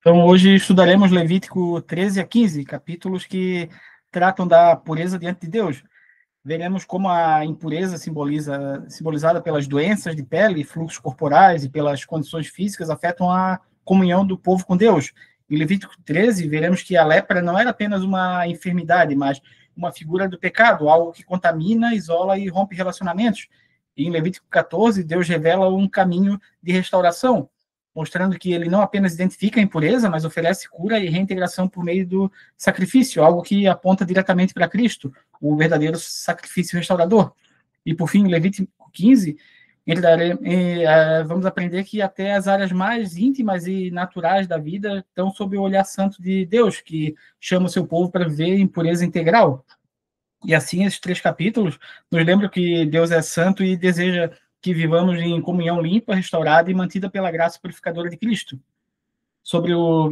Então, hoje estudaremos Levítico 13 a 15, capítulos que tratam da pureza diante de Deus. Veremos como a impureza simbolizada pelas doenças de pele, fluxos corporais e pelas condições físicas afetam a comunhão do povo com Deus. Em Levítico 13, veremos que a lepra não era apenas uma enfermidade, mas uma figura do pecado, algo que contamina, isola e rompe relacionamentos. E em Levítico 14, Deus revela um caminho de restauração, mostrando que ele não apenas identifica a impureza, mas oferece cura e reintegração por meio do sacrifício, algo que aponta diretamente para Cristo, o verdadeiro sacrifício restaurador. E, por fim, em Levítico 15, vamos aprender que até as áreas mais íntimas e naturais da vida estão sob o olhar santo de Deus, que chama o seu povo para viver em pureza integral. E assim, esses 3 capítulos nos lembram que Deus é santo e deseja que vivamos em comunhão limpa, restaurada e mantida pela graça purificadora de Cristo. Sobre o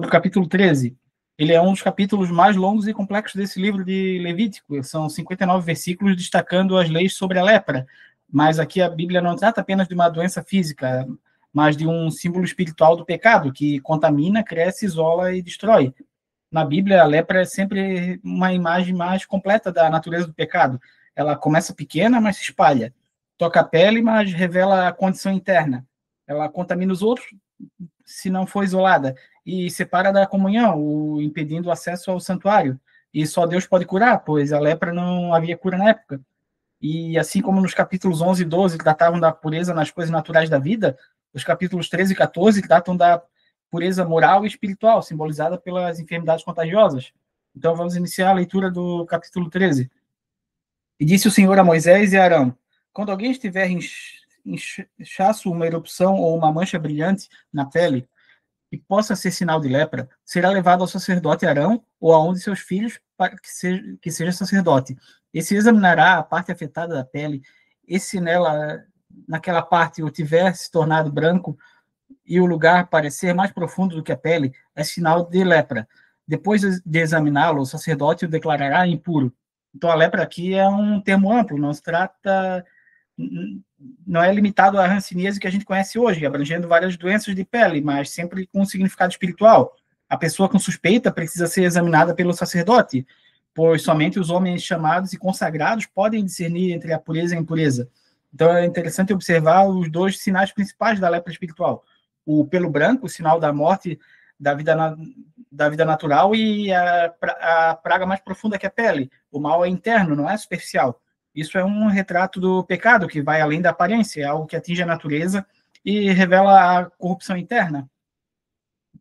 capítulo 13, ele é um dos capítulos mais longos e complexos desse livro de Levítico. São 59 versículos destacando as leis sobre a lepra. Mas aqui a Bíblia não trata apenas de uma doença física, mas de um símbolo espiritual do pecado, que contamina, cresce, isola e destrói. Na Bíblia, a lepra é sempre uma imagem mais completa da natureza do pecado. Ela começa pequena, mas se espalha. Toca a pele, mas revela a condição interna. Ela contamina os outros, se não for isolada, e separa da comunhão, impedindo o acesso ao santuário. E só Deus pode curar, pois a lepra não havia cura na época. E assim como nos capítulos 11 e 12 tratavam da pureza nas coisas naturais da vida, os capítulos 13 e 14 tratam da pureza moral e espiritual, simbolizada pelas enfermidades contagiosas. Então vamos iniciar a leitura do capítulo 13. E disse o Senhor a Moisés e a Arão: quando alguém estiver inchaço, uma erupção ou uma mancha brilhante na pele, e possa ser sinal de lepra, será levado ao sacerdote Arão ou a um de seus filhos para que seja sacerdote. Esse examinará a parte afetada da pele, e se naquela parte o tiver se tornado branco e o lugar parecer mais profundo do que a pele, é sinal de lepra. Depois de examiná-lo, o sacerdote o declarará impuro. Então, a lepra aqui é um termo amplo, não é limitado à hanseníase que a gente conhece hoje, abrangendo várias doenças de pele, mas sempre com um significado espiritual. A pessoa com suspeita precisa ser examinada pelo sacerdote, pois somente os homens chamados e consagrados podem discernir entre a pureza e a impureza. Então, é interessante observar os 2 sinais principais da lepra espiritual: o pelo branco, o sinal da morte da vida natural, e a praga mais profunda que a pele. O mal é interno, não é superficial. Isso é um retrato do pecado que vai além da aparência, é algo que atinge a natureza e revela a corrupção interna.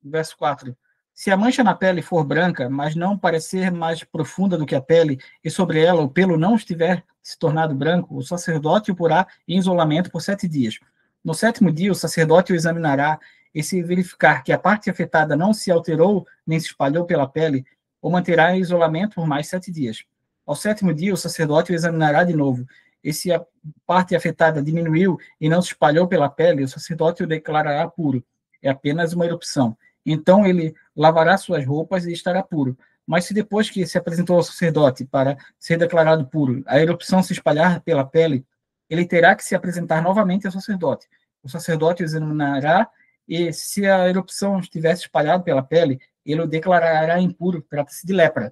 Verso 4. Se a mancha na pele for branca, mas não parecer mais profunda do que a pele, e sobre ela o pelo não estiver se tornado branco, o sacerdote o porá em isolamento por 7 dias. No 7º dia, o sacerdote o examinará, e se verificar que a parte afetada não se alterou nem se espalhou pela pele, o manterá em isolamento por mais 7 dias. Ao 7º dia, o sacerdote o examinará de novo, e se a parte afetada diminuiu e não se espalhou pela pele, o sacerdote o declarará puro. É apenas uma erupção. Então ele lavará suas roupas e estará puro. Mas se depois que se apresentou ao sacerdote para ser declarado puro, a erupção se espalhar pela pele, ele terá que se apresentar novamente ao sacerdote. O sacerdote o examinará e, se a erupção estivesse espalhada pela pele, ele o declarará impuro, trata-se de lepra.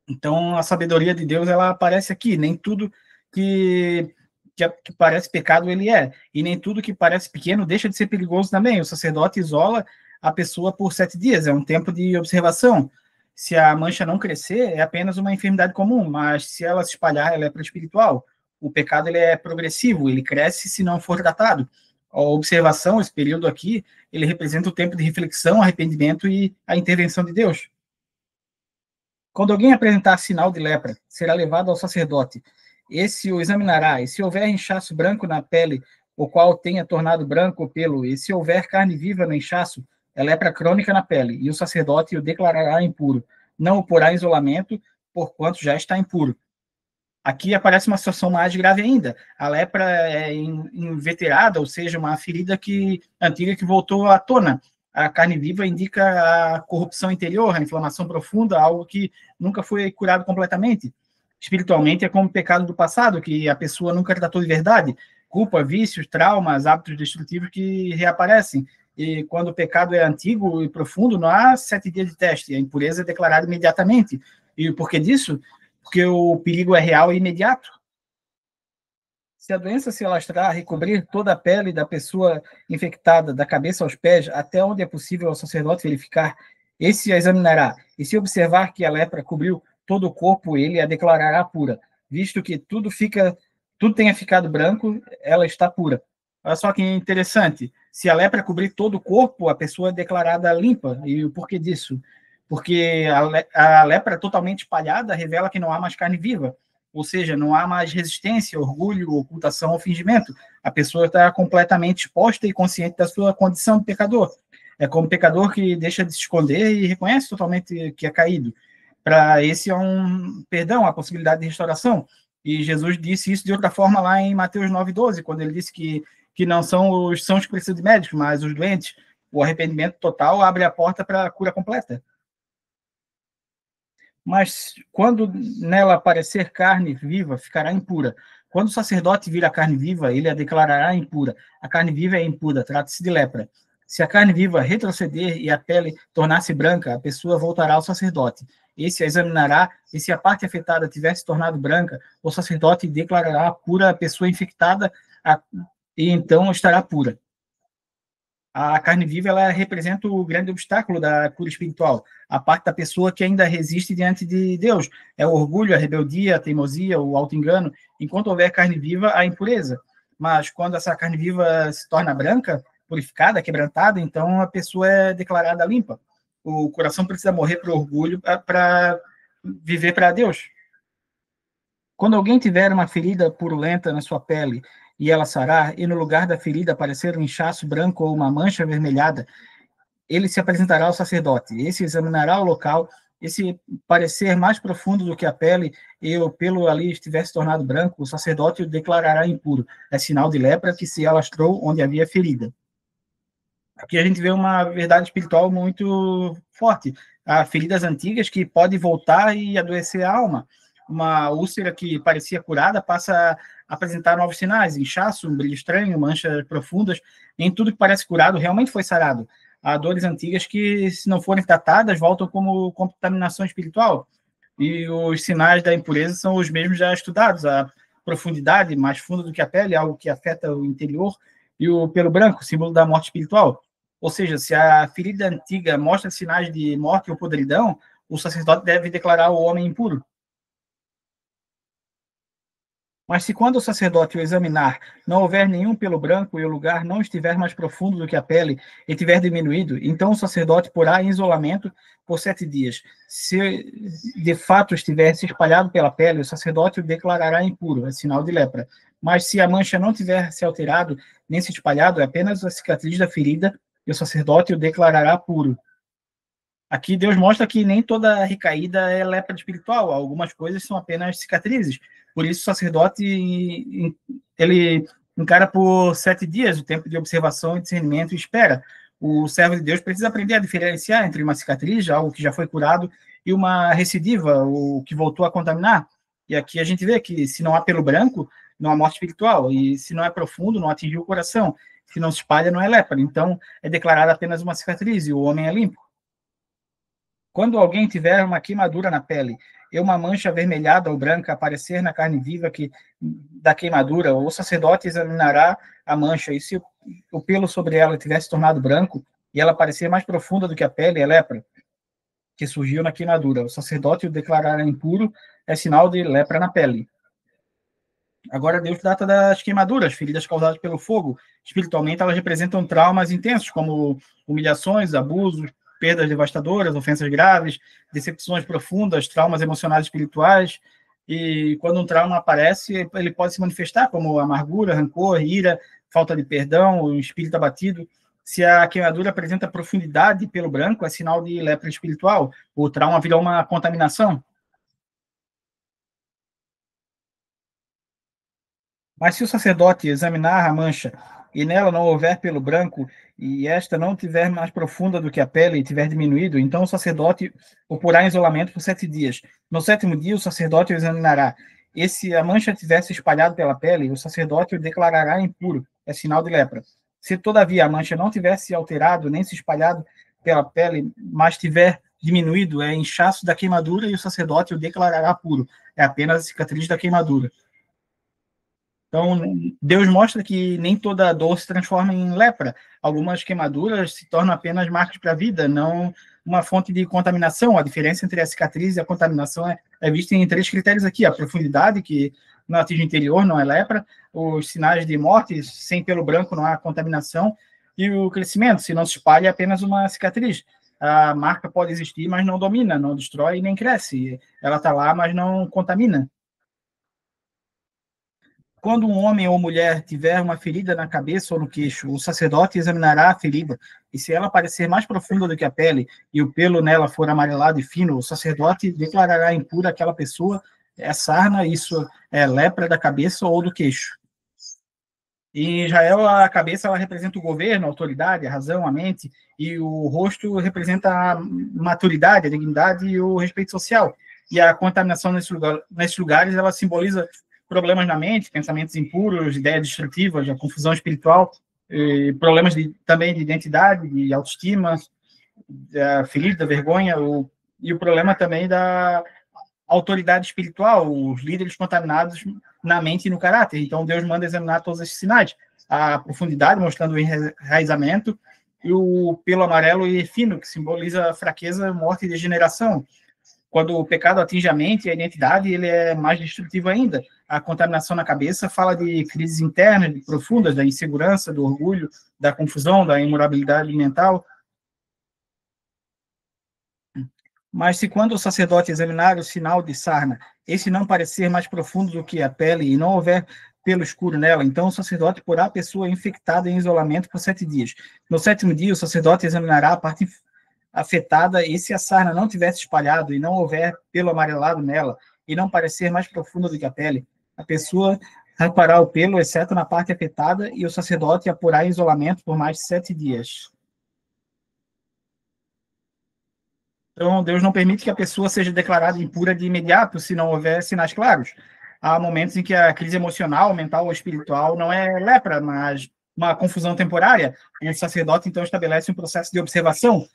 Então, a sabedoria de Deus, ela aparece aqui. Nem tudo que parece pecado, ele é. E nem tudo que parece pequeno deixa de ser perigoso também. O sacerdote isola a pessoa por 7 dias. É um tempo de observação. Se a mancha não crescer, é apenas uma enfermidade comum. Mas se ela se espalhar, ela é lepra espiritual. O pecado, ele é progressivo. Ele cresce se não for tratado. A observação, esse período aqui, ele representa o tempo de reflexão, arrependimento e a intervenção de Deus. Quando alguém apresentar sinal de lepra, será levado ao sacerdote. Esse o examinará, e se houver inchaço branco na pele, o qual tenha tornado branco o pelo, e se houver carne viva no inchaço, é lepra crônica na pele, e o sacerdote o declarará impuro. Não o porá em isolamento, porquanto já está impuro. Aqui aparece uma situação mais grave ainda. A lepra é inveterada, ou seja, uma ferida antiga que voltou à tona. A carne viva indica a corrupção interior, a inflamação profunda, algo que nunca foi curado completamente. Espiritualmente é como o pecado do passado, que a pessoa nunca tratou de verdade. Culpa, vícios, traumas, hábitos destrutivos que reaparecem. e quando o pecado é antigo e profundo, não há 7 dias de teste, a impureza é declarada imediatamente. E por que disso? Porque o perigo é real e imediato. Se a doença se alastrar, recobrir toda a pele da pessoa infectada, da cabeça aos pés, até onde é possível ao sacerdote verificar, esse a examinará, e se observar que a lepra cobriu todo o corpo, ele a declarará pura. Visto que tudo tenha ficado branco, ela está pura. Olha só que interessante. Se a lepra cobrir todo o corpo, a pessoa é declarada limpa. E o porquê disso? Porque a lepra totalmente espalhada revela que não há mais carne viva. Ou seja, não há mais resistência, orgulho, ocultação ou fingimento. A pessoa está completamente exposta e consciente da sua condição de pecador. É como pecador que deixa de se esconder e reconhece totalmente que é caído. Para esse é um perdão, a possibilidade de restauração. E Jesus disse isso de outra forma lá em Mateus 9,12, quando ele disse que não são os sãos que precisam de médicos, mas os doentes. O arrependimento total abre a porta para a cura completa. Mas quando nela aparecer carne viva, ficará impura. Quando o sacerdote vir a carne viva, ele a declarará impura. A carne viva é impura, trata-se de lepra. Se a carne viva retroceder e a pele tornar-se branca, a pessoa voltará ao sacerdote. Esse a examinará, e se a parte afetada tiver se tornado branca, o sacerdote declarará pura a pessoa infectada, e então estará pura. A carne viva, ela representa o grande obstáculo da cura espiritual, a parte da pessoa que ainda resiste diante de Deus. É o orgulho, a rebeldia, a teimosia, o auto-engano. Enquanto houver carne viva, há impureza. Mas quando essa carne viva se torna branca, purificada, quebrantada, então a pessoa é declarada limpa. O coração precisa morrer para o orgulho para viver para Deus. Quando alguém tiver uma ferida purulenta na sua pele e ela sarar, e no lugar da ferida aparecer um inchaço branco ou uma mancha avermelhada, ele se apresentará ao sacerdote. Esse examinará o local, e se parecer mais profundo do que a pele e o pelo ali estiver se tornado branco, o sacerdote o declarará impuro. É sinal de lepra que se alastrou onde havia ferida. Aqui a gente vê uma verdade espiritual muito forte. Há feridas antigas que podem voltar e adoecer a alma. Uma úlcera que parecia curada passa a apresentar novos sinais, inchaço, um brilho estranho, manchas profundas. Nem tudo que parece curado realmente foi sarado. Há dores antigas que, se não forem tratadas, voltam como contaminação espiritual. E os sinais da impureza são os mesmos já estudados. A profundidade mais funda do que a pele, algo que afeta o interior, e o pelo branco, símbolo da morte espiritual. Ou seja, se a ferida antiga mostra sinais de morte ou podridão, o sacerdote deve declarar o homem impuro. Mas se quando o sacerdote o examinar não houver nenhum pelo branco e o lugar não estiver mais profundo do que a pele e tiver diminuído, então o sacerdote porá em isolamento por 7 dias. Se de fato estiver se espalhado pela pele, o sacerdote o declarará impuro, é sinal de lepra. Mas se a mancha não tiver se alterado nem se espalhado, é apenas a cicatriz da ferida, e o sacerdote o declarará puro. Aqui Deus mostra que nem toda recaída é lepra espiritual, algumas coisas são apenas cicatrizes. Por isso o sacerdote ele encara por 7 dias o tempo de observação e discernimento e espera. O servo de Deus precisa aprender a diferenciar entre uma cicatriz, algo que já foi curado, e uma recidiva, o que voltou a contaminar. E aqui a gente vê que se não há pelo branco, não há morte espiritual, e se não é profundo, não atingiu o coração. Se não se espalha, não é lepra. Então é declarada apenas uma cicatriz e o homem é limpo. Quando alguém tiver uma queimadura na pele e uma mancha avermelhada ou branca aparecer na carne viva da queimadura, o sacerdote examinará a mancha, e se o pelo sobre ela tiver se tornado branco e ela parecer mais profunda do que a pele, é lepra, que surgiu na queimadura. O sacerdote o declarará impuro, é sinal de lepra na pele. Agora, Deus trata das queimaduras, feridas causadas pelo fogo. Espiritualmente, elas representam traumas intensos, como humilhações, abusos, perdas devastadoras, ofensas graves, decepções profundas, traumas emocionais e espirituais. E quando um trauma aparece, ele pode se manifestar como amargura, rancor, ira, falta de perdão, o espírito abatido. Se a queimadura apresenta profundidade pelo branco, é sinal de lepra espiritual. O trauma virou uma contaminação. Mas se o sacerdote examinar a mancha e nela não houver pelo branco, e esta não tiver mais profunda do que a pele e tiver diminuído, então o sacerdote o porá em isolamento por 7 dias. No 7º dia, o sacerdote o examinará. E se a mancha tiver se espalhado pela pele, o sacerdote o declarará impuro, é sinal de lepra. Se, todavia, a mancha não tivesse alterado, nem se espalhado pela pele, mas tiver diminuído, é inchaço da queimadura e o sacerdote o declarará puro. É apenas a cicatriz da queimadura. Então, Deus mostra que nem toda dor se transforma em lepra. Algumas queimaduras se tornam apenas marcas para a vida, não uma fonte de contaminação. A diferença entre a cicatriz e a contaminação é vista em três critérios aqui: a profundidade, que não atinge o interior, não é lepra; os sinais de morte, sem pelo branco não há contaminação; e o crescimento, se não se espalha, é apenas uma cicatriz. A marca pode existir, mas não domina, não destrói nem cresce. Ela está lá, mas não contamina. Quando um homem ou mulher tiver uma ferida na cabeça ou no queixo, o sacerdote examinará a ferida, e se ela parecer mais profunda do que a pele, e o pelo nela for amarelado e fino, o sacerdote declarará impura aquela pessoa, é sarna, isso é lepra da cabeça ou do queixo. Em Israel, a cabeça ela representa o governo, a autoridade, a razão, a mente, e o rosto representa a maturidade, a dignidade e o respeito social. E a contaminação nesses lugares ela simboliza problemas na mente, pensamentos impuros, ideias destrutivas, a confusão espiritual, problemas também de identidade, de autoestima, da ferida, da vergonha, e o problema também da autoridade espiritual, os líderes contaminados na mente e no caráter. Então, Deus manda examinar todos esses sinais. A profundidade, mostrando o enraizamento, e o pelo amarelo e fino, que simboliza fraqueza, morte e degeneração. Quando o pecado atinge a mente e a identidade, ele é mais destrutivo ainda. A contaminação na cabeça fala de crises internas profundas, da insegurança, do orgulho, da confusão, da imoralidade mental. Mas se quando o sacerdote examinar o sinal de sarna, esse não parecer mais profundo do que a pele e não houver pelo escuro nela, então o sacerdote porá a pessoa infectada em isolamento por 7 dias. No 7º dia, o sacerdote examinará a parte afetada, e se a sarna não tivesse espalhado e não houver pelo amarelado nela e não parecer mais profunda do que a pele, a pessoa rapará o pelo, exceto na parte afetada, e o sacerdote a porá em isolamento por mais 7 dias. Então, Deus não permite que a pessoa seja declarada impura de imediato, se não houver sinais claros. Há momentos em que a crise emocional, mental ou espiritual não é lepra, mas uma confusão temporária. O sacerdote, então, estabelece um processo de observação,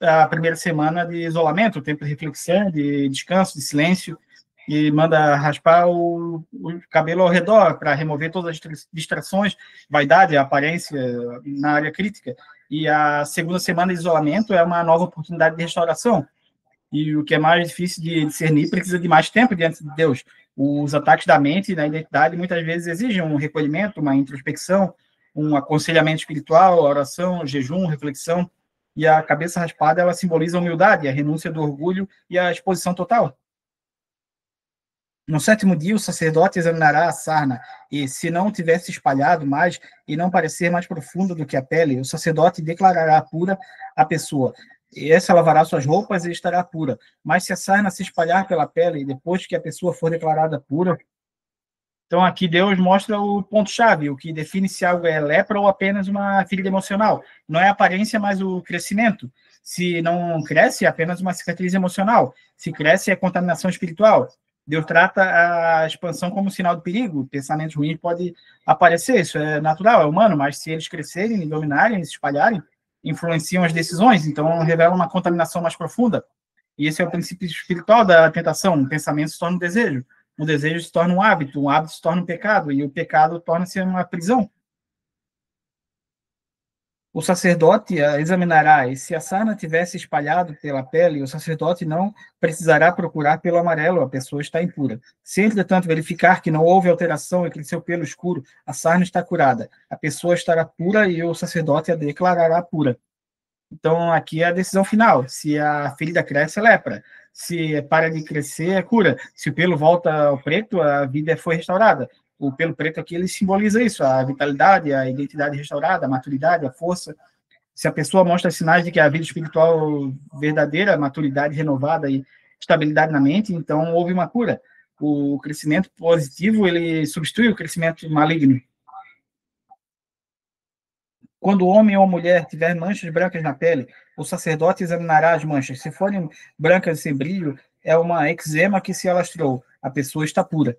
a primeira semana de isolamento, tempo de reflexão, de descanso, de silêncio, e manda raspar o cabelo ao redor para remover todas as distrações, vaidade, aparência na área crítica. E a segunda semana de isolamento é uma nova oportunidade de restauração. E o que é mais difícil de discernir precisa de mais tempo diante de Deus. Os ataques da mente e da identidade muitas vezes exigem um recolhimento, uma introspecção, um aconselhamento espiritual, oração, jejum, reflexão. E a cabeça raspada ela simboliza a humildade, a renúncia do orgulho e a exposição total. No 7º dia, o sacerdote examinará a sarna, e se não tivesse espalhado mais e não parecer mais profundo do que a pele, o sacerdote declarará pura a pessoa. E essa lavará suas roupas e estará pura. Mas se a sarna se espalhar pela pele, depois que a pessoa for declarada pura, então aqui Deus mostra o ponto-chave, o que define se algo é lepra ou apenas uma ferida emocional. Não é a aparência, mas o crescimento. Se não cresce, é apenas uma cicatriz emocional. Se cresce, é contaminação espiritual. Deus trata a expansão como sinal de perigo. Pensamentos ruins podem aparecer, isso é natural, é humano, mas se eles crescerem, dominarem, se espalharem, influenciam as decisões, então revelam uma contaminação mais profunda. E esse é o princípio espiritual da tentação. Um pensamento se torna um desejo se torna um hábito se torna um pecado, e o pecado torna-se uma prisão. O sacerdote examinará, e se a sarna tivesse espalhado pela pele, o sacerdote não precisará procurar pelo amarelo, a pessoa está impura. Se, entretanto, verificar que não houve alteração e cresceu pelo escuro, a sarna está curada. A pessoa estará pura e o sacerdote a declarará pura. Então, aqui é a decisão final. Se a ferida cresce, é lepra. Se para de crescer, é cura. Se o pelo volta ao preto, a vida foi restaurada. O pelo preto aqui, ele simboliza isso, a vitalidade, a identidade restaurada, a maturidade, a força. Se a pessoa mostra sinais de que a vida espiritual verdadeira, maturidade renovada e estabilidade na mente, então houve uma cura. O crescimento positivo, ele substitui o crescimento maligno. Quando o homem ou a mulher tiver manchas brancas na pele, o sacerdote examinará as manchas. Se forem brancas sem brilho, é uma eczema que se alastrou. A pessoa está pura.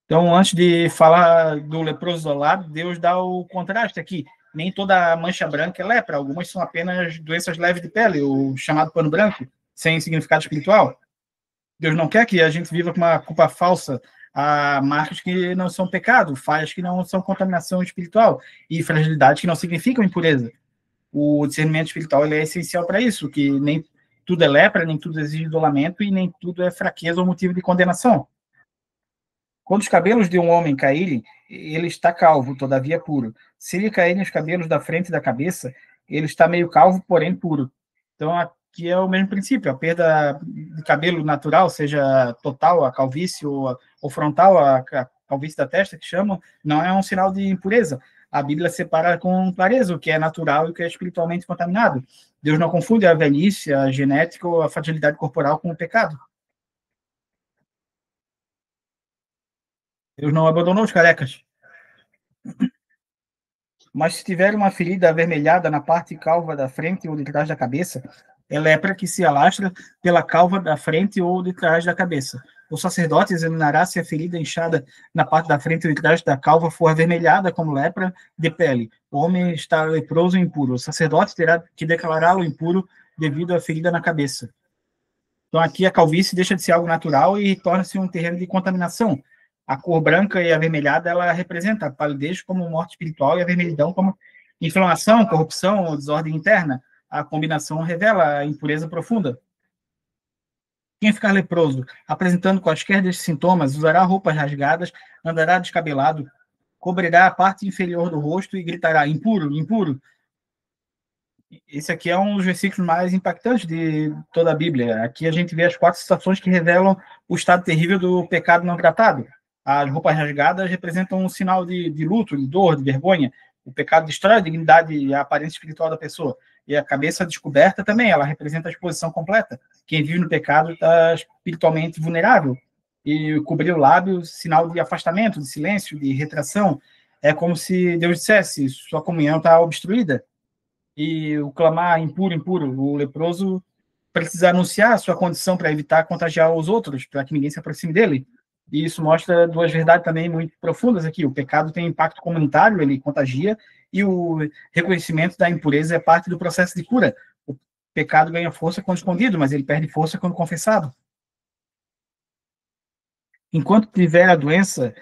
Então, antes de falar do leproso isolado, Deus dá o contraste aqui. Nem toda mancha branca é lepra, algumas são apenas doenças leves de pele, o chamado pano branco, sem significado espiritual. Deus não quer que a gente viva com uma culpa falsa a marcas que não são pecado, falhas que não são contaminação espiritual e fragilidades que não significam impureza. O discernimento espiritual ele é essencial para isso, que nem tudo é lepra, nem tudo exige isolamento e nem tudo é fraqueza ou motivo de condenação. Quando os cabelos de um homem caírem, ele está calvo, todavia puro. Se lhe caírem os cabelos da frente e da cabeça, ele está meio calvo, porém puro. Então, aqui é o mesmo princípio. A perda de cabelo natural, seja total, a calvície, ou frontal, a calvície da testa, que chamam, não é um sinal de impureza. A Bíblia separa com clareza o que é natural e o que é espiritualmente contaminado. Deus não confunde a velhice, a genética ou a fragilidade corporal com o pecado. Deus não abandonou os carecas. Mas se tiver uma ferida avermelhada na parte calva da frente ou de trás da cabeça, é lepra que se alastra pela calva da frente ou de trás da cabeça. O sacerdote examinará se a ferida inchada na parte da frente ou de trás da calva for avermelhada como lepra de pele. O homem está leproso e impuro. O sacerdote terá que declará-lo impuro devido à ferida na cabeça. Então, aqui a calvície deixa de ser algo natural e torna-se um terreno de contaminação. A cor branca e avermelhada, ela representa a palidez como morte espiritual e a vermelhidão como inflamação, corrupção ou desordem interna. A combinação revela a impureza profunda. Quem ficar leproso, apresentando quaisquer desses sintomas, usará roupas rasgadas, andará descabelado, cobrirá a parte inferior do rosto e gritará: impuro, impuro. Esse aqui é um dos versículos mais impactantes de toda a Bíblia. Aqui a gente vê as 4 situações que revelam o estado terrível do pecado não tratado. As roupas rasgadas representam um sinal de luto, de dor, de vergonha. O pecado destrói a dignidade e a aparência espiritual da pessoa. E a cabeça descoberta também, ela representa a exposição completa. Quem vive no pecado está espiritualmente vulnerável. E cobrir o lábio, sinal de afastamento, de silêncio, de retração. É como se Deus dissesse: sua comunhão está obstruída. E o clamar impuro, impuro, o leproso precisa anunciar a sua condição para evitar contagiar os outros, para que ninguém se aproxime dele. E isso mostra 2 verdades também muito profundas aqui. O pecado tem impacto comunitário, ele contagia, e o reconhecimento da impureza é parte do processo de cura. O pecado ganha força quando escondido, mas ele perde força quando confessado. Enquanto tiver a doença,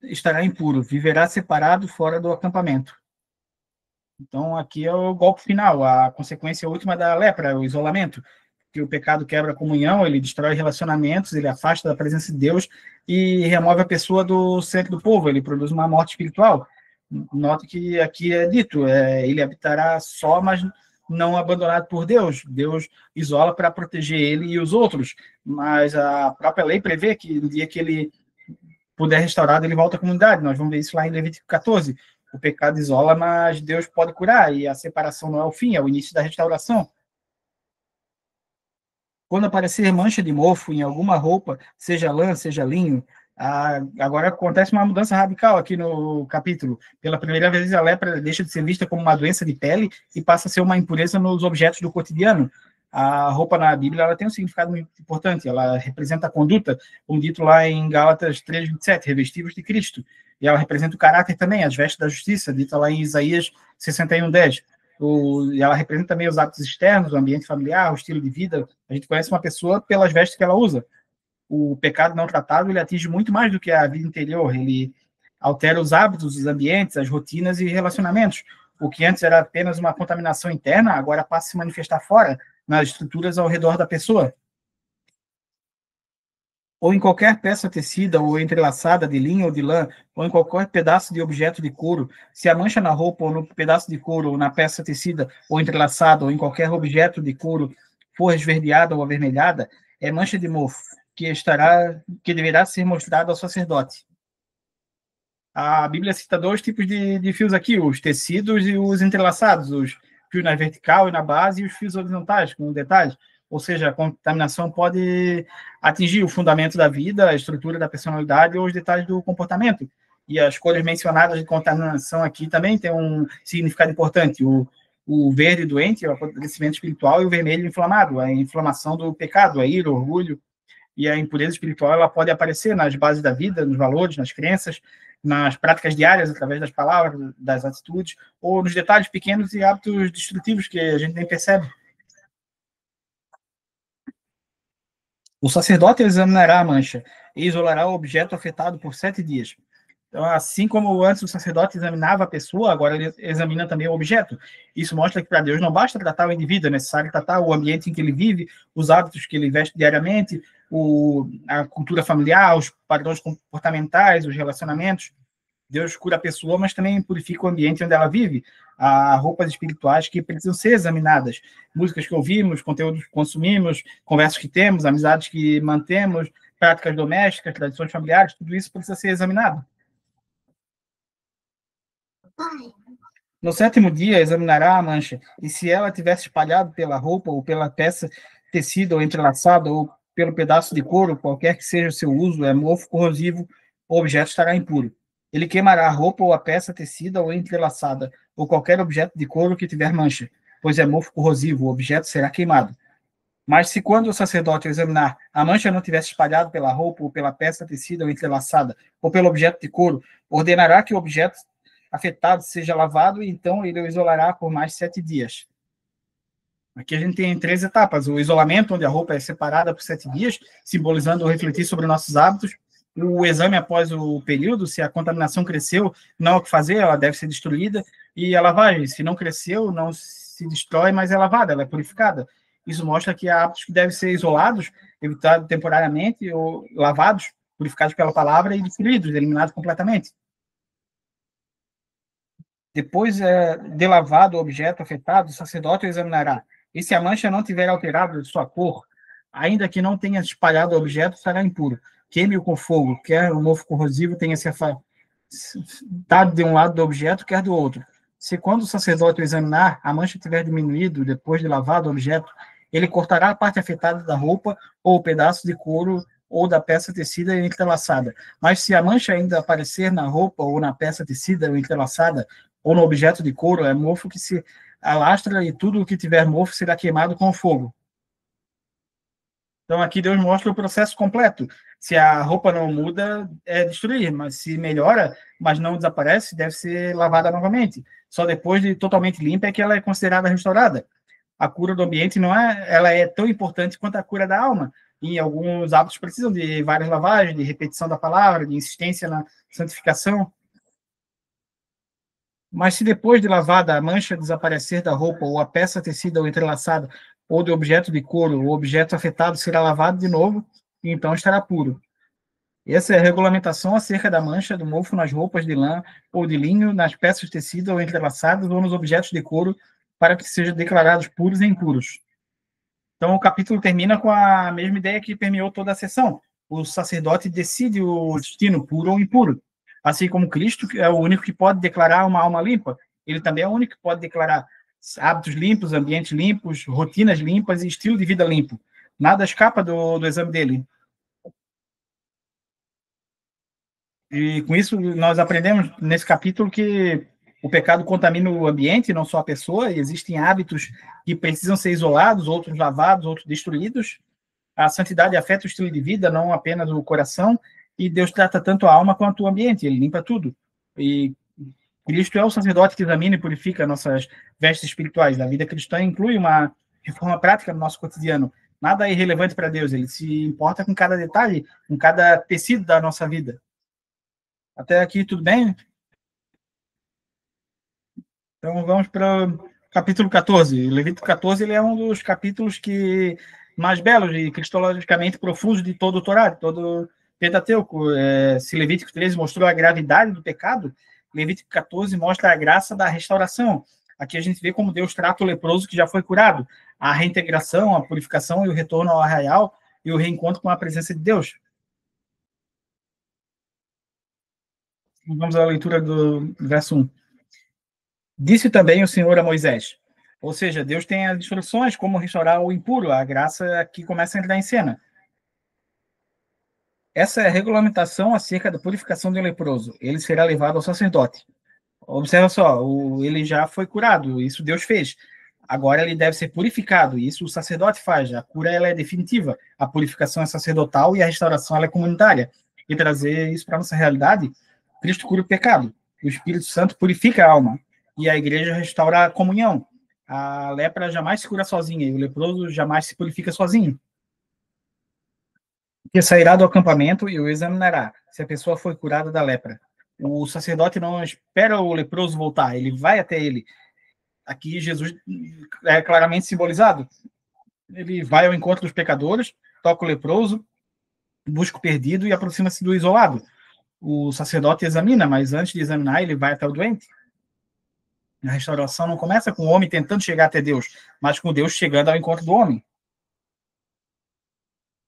estará impuro, viverá separado fora do acampamento. Então, aqui é o golpe final, a consequência última da lepra, o isolamento, que o pecado quebra a comunhão, ele destrói relacionamentos, ele afasta da presença de Deus e remove a pessoa do centro do povo, ele produz uma morte espiritual. Note que aqui é dito, ele habitará só, mas não abandonado por Deus. Deus isola para proteger ele e os outros, mas a própria lei prevê que no dia que ele puder restaurar, ele volta à comunidade. Nós vamos ver isso lá em Levítico 14. O pecado isola, mas Deus pode curar, e a separação não é o fim, é o início da restauração. Quando aparecer mancha de mofo em alguma roupa, seja lã, seja linho, agora acontece uma mudança radical aqui no capítulo. Pela primeira vez, a lepra deixa de ser vista como uma doença de pele e passa a ser uma impureza nos objetos do cotidiano. A roupa na Bíblia ela tem um significado muito importante, ela representa a conduta, como dito lá em Gálatas 3:27, revestivos de Cristo. E ela representa o caráter também, as vestes da justiça, dita lá em Isaías 61:10. E ela representa também os hábitos externos, o ambiente familiar, o estilo de vida. A gente conhece uma pessoa pelas vestes que ela usa. O pecado não tratado, ele atinge muito mais do que a vida interior. Ele altera os hábitos, os ambientes, as rotinas e relacionamentos. O que antes era apenas uma contaminação interna, agora passa a se manifestar fora, nas estruturas ao redor da pessoa. Ou em qualquer peça tecida ou entrelaçada de linha ou de lã, ou em qualquer pedaço de objeto de couro, se a mancha na roupa ou no pedaço de couro ou na peça tecida ou entrelaçada ou em qualquer objeto de couro for esverdeada ou avermelhada, é mancha de mofo, que deverá ser mostrada ao sacerdote. A Bíblia cita 2 tipos de fios aqui, os tecidos e os entrelaçados, os fios na vertical e na base e os fios horizontais, com detalhes. Ou seja, a contaminação pode atingir o fundamento da vida, a estrutura da personalidade ou os detalhes do comportamento. E as cores mencionadas de contaminação aqui também têm um significado importante. O verde doente é o apodrecimento espiritual e o vermelho inflamado, a inflamação do pecado, a ira, o orgulho. E a impureza espiritual ela pode aparecer nas bases da vida, nos valores, nas crenças, nas práticas diárias, através das palavras, das atitudes, ou nos detalhes pequenos e hábitos destrutivos que a gente nem percebe. O sacerdote examinará a mancha e isolará o objeto afetado por 7 dias. Então, assim como antes o sacerdote examinava a pessoa, agora ele examina também o objeto. Isso mostra que para Deus não basta tratar o indivíduo, é necessário tratar o ambiente em que ele vive, os hábitos que ele veste diariamente, a cultura familiar, os padrões comportamentais, os relacionamentos. Deus cura a pessoa, mas também purifica o ambiente onde ela vive. Há roupas espirituais que precisam ser examinadas. Músicas que ouvimos, conteúdos que consumimos, conversas que temos, amizades que mantemos, práticas domésticas, tradições familiares, tudo isso precisa ser examinado. No 7º dia, examinará a mancha, e se ela tivesse espalhado pela roupa ou pela peça tecida ou entrelaçada ou pelo pedaço de couro, qualquer que seja o seu uso, é mofo corrosivo, o objeto estará impuro. Ele queimará a roupa ou a peça tecida ou entrelaçada, ou qualquer objeto de couro que tiver mancha, pois é mofo corrosivo, o objeto será queimado. Mas se quando o sacerdote examinar a mancha não tivesse espalhado pela roupa ou pela peça tecida ou entrelaçada, ou pelo objeto de couro, ordenará que o objeto afetado seja lavado, e então ele o isolará por mais 7 dias. Aqui a gente tem 3 etapas: o isolamento, onde a roupa é separada por 7 dias, simbolizando ou refletir sobre nossos hábitos; o exame após o período, se a contaminação cresceu, não há o que fazer, ela deve ser destruída; e a lavagem, se não cresceu, não se destrói, mas é lavada, ela é purificada. Isso mostra que há hábitos que devem ser isolados, evitados temporariamente, ou lavados, purificados pela palavra e destruídos, eliminados completamente. Depois de lavado o objeto afetado, o sacerdote o examinará. E se a mancha não tiver alterado de sua cor, ainda que não tenha espalhado o objeto, será impuro. Queime-o com fogo, quer o mofo corrosivo tenha se afastado de um lado do objeto, quer do outro. Se quando o sacerdote o examinar, a mancha tiver diminuído depois de lavado o objeto, ele cortará a parte afetada da roupa ou o pedaço de couro ou da peça tecida e entrelaçada. Mas se a mancha ainda aparecer na roupa ou na peça tecida ou entrelaçada, ou no objeto de couro, é mofo que se alastra, e tudo o que tiver mofo será queimado com fogo. Então, aqui Deus mostra o processo completo. Se a roupa não muda, é destruir, mas se melhora, mas não desaparece, deve ser lavada novamente. Só depois de totalmente limpa é que ela é considerada restaurada. A cura do ambiente ela é tão importante quanto a cura da alma. E alguns hábitos precisam de várias lavagens, de repetição da palavra, de insistência na santificação. Mas se depois de lavada a mancha desaparecer da roupa, ou a peça tecida ou entrelaçada, ou do objeto de couro, o objeto afetado será lavado de novo, e então estará puro. Essa é a regulamentação acerca da mancha do mofo nas roupas de lã ou de linho, nas peças tecidas ou entrelaçadas, ou nos objetos de couro, para que sejam declarados puros e impuros. Então, o capítulo termina com a mesma ideia que permeou toda a sessão. O sacerdote decide o destino, puro ou impuro. Assim como Cristo é o único que pode declarar uma alma limpa, ele também é o único que pode declarar hábitos limpos, ambientes limpos, rotinas limpas e estilo de vida limpo. Nada escapa do exame dele. E com isso, nós aprendemos nesse capítulo que o pecado contamina o ambiente, não só a pessoa, e existem hábitos que precisam ser isolados, outros lavados, outros destruídos. A santidade afeta o estilo de vida, não apenas o coração, e Deus trata tanto a alma quanto o ambiente, ele limpa tudo. E Cristo é o sacerdote que examina e purifica nossas vestes espirituais. A vida cristã inclui uma reforma prática no nosso cotidiano. Nada é irrelevante para Deus, ele se importa com cada detalhe, com cada tecido da nossa vida. Até aqui, tudo bem? Então, vamos para o capítulo 14. Levítico 14 ele é um dos capítulos mais belos e cristologicamente profundos de todo o Torá, de todo o Pentateuco. Se Levítico 13 mostrou a gravidade do pecado, Levítico 14 mostra a graça da restauração. Aqui a gente vê como Deus trata o leproso que já foi curado, a reintegração, a purificação e o retorno ao arraial e o reencontro com a presença de Deus. Vamos à leitura do verso 1. Disse também o Senhor a Moisés. Ou seja, Deus tem as instruções como restaurar o impuro, a graça que começa a entrar em cena. Essa é a regulamentação acerca da purificação do leproso. Ele será levado ao sacerdote. Observa só, ele já foi curado, isso Deus fez. Agora ele deve ser purificado, e isso o sacerdote faz. A cura ela é definitiva, a purificação é sacerdotal e a restauração ela é comunitária. E trazer isso para a nossa realidade, Cristo cura o pecado, o Espírito Santo purifica a alma, e a igreja restaura a comunhão. A lepra jamais se cura sozinha, e o leproso jamais se purifica sozinho. Que sairá do acampamento e o examinará, se a pessoa foi curada da lepra. O sacerdote não espera o leproso voltar, ele vai até ele. Aqui Jesus é claramente simbolizado. Ele vai ao encontro dos pecadores, toca o leproso, busca o perdido e aproxima-se do isolado. O sacerdote examina, mas antes de examinar, ele vai até o doente. A restauração não começa com o homem tentando chegar até Deus, mas com Deus chegando ao encontro do homem.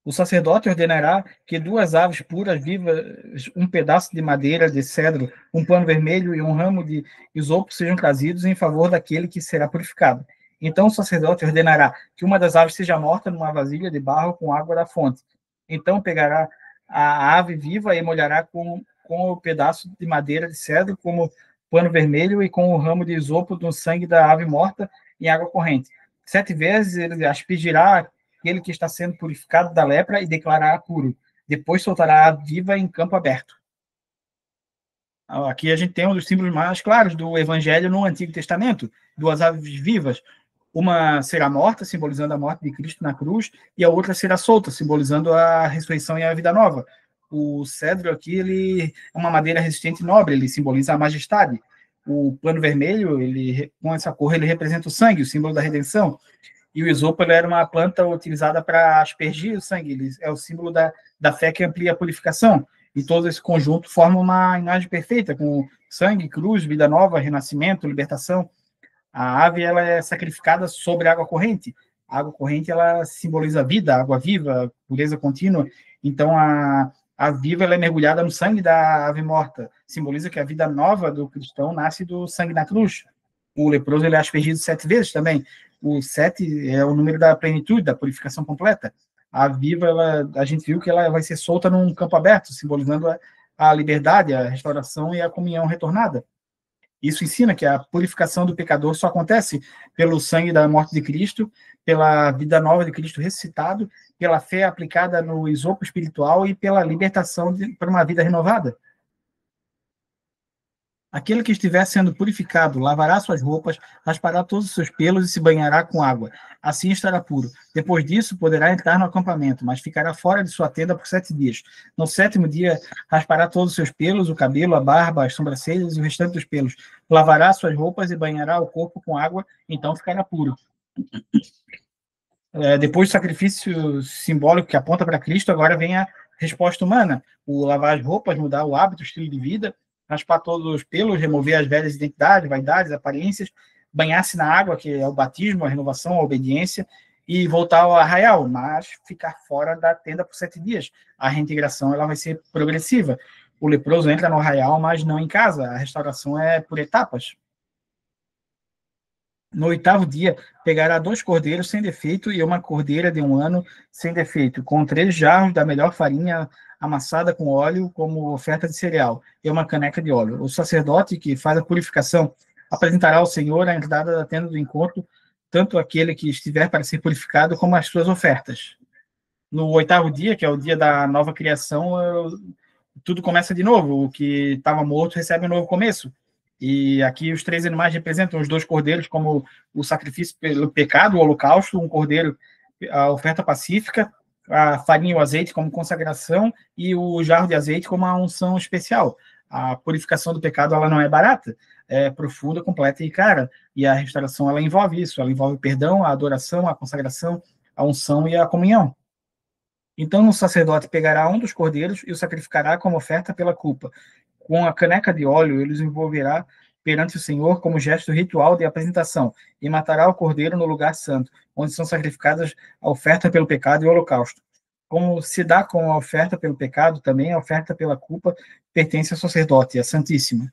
O sacerdote ordenará que 2 aves puras, vivas, um pedaço de madeira de cedro, um pano vermelho e um ramo de isopo sejam trazidos em favor daquele que será purificado. Então o sacerdote ordenará que uma das aves seja morta numa vasilha de barro com água da fonte. Então pegará a ave viva e molhará com o pedaço de madeira de cedro, como pano vermelho, e com o ramo de isopo do sangue da ave morta em água corrente. 7 vezes ele aspergirá aquele que está sendo purificado da lepra e declarará puro. Depois soltará a viva em campo aberto. Aqui a gente tem um dos símbolos mais claros do Evangelho no Antigo Testamento, 2 aves vivas. Uma será morta, simbolizando a morte de Cristo na cruz, e a outra será solta, simbolizando a ressurreição e a vida nova. O cedro aqui ele é uma madeira resistente e nobre, ele simboliza a majestade. O pano vermelho, com essa cor, ele representa o sangue, o símbolo da redenção. E o isopo era uma planta utilizada para aspergir o sangue, ele é o símbolo da fé que amplia a purificação. E todo esse conjunto forma uma imagem perfeita, com sangue, cruz, vida nova, renascimento, libertação. A ave ela é sacrificada sobre a água corrente. A água corrente ela simboliza a vida, a água viva, pureza contínua. Então a viva ela é mergulhada no sangue da ave morta. Simboliza que a vida nova do cristão nasce do sangue na cruz. O leproso ele é aspergido 7 vezes também. O 7 é o número da plenitude, da purificação completa. A viva, a gente viu que ela vai ser solta num campo aberto, simbolizando a liberdade, a restauração e a comunhão retornada. Isso ensina que a purificação do pecador só acontece pelo sangue da morte de Cristo, pela vida nova de Cristo ressuscitado, pela fé aplicada no isopo espiritual e pela libertação para uma vida renovada. Aquele que estiver sendo purificado lavará suas roupas, raspará todos os seus pelos e se banhará com água. Assim estará puro. Depois disso, poderá entrar no acampamento, mas ficará fora de sua tenda por 7 dias. No 7º dia, raspará todos os seus pelos, o cabelo, a barba, as sobrancelhas e o restante dos pelos. Lavará suas roupas e banhará o corpo com água, então ficará puro. Depois do sacrifício simbólico que aponta para Cristo, agora vem a resposta humana. O lavar as roupas, mudar o hábito, o estilo de vida, raspar todos os pelos, remover as velhas identidades, vaidades, aparências, banhar-se na água, que é o batismo, a renovação, a obediência, e voltar ao arraial, mas ficar fora da tenda por 7 dias. A reintegração ela vai ser progressiva. O leproso entra no arraial, mas não em casa. A restauração é por etapas. No 8º dia, pegará 2 cordeiros sem defeito e uma cordeira de 1 ano sem defeito, com 3 jarros da melhor farinha amassada com óleo como oferta de cereal, e uma caneca de óleo. O sacerdote que faz a purificação apresentará ao Senhor a entrada da tenda do encontro, tanto aquele que estiver para ser purificado, como as suas ofertas. No 8º dia, que é o dia da nova criação, tudo começa de novo. O que estava morto recebe um novo começo. E aqui os 3 animais representam os 2 cordeiros como o sacrifício pelo pecado, o holocausto, um cordeiro, a oferta pacífica, a farinha e o azeite como consagração e o jarro de azeite como a unção especial. A purificação do pecado ela não é barata, é profunda, completa e cara. E a restauração ela envolve isso, ela envolve o perdão, a adoração, a consagração, a unção e a comunhão. Então o sacerdote pegará um dos cordeiros e o sacrificará como oferta pela culpa. Com a caneca de óleo, ele os envolverá perante o Senhor como gesto ritual de apresentação, e matará o cordeiro no lugar santo, onde são sacrificadas a oferta pelo pecado e o holocausto. Como se dá com a oferta pelo pecado, também a oferta pela culpa pertence ao sacerdote, a Santíssima.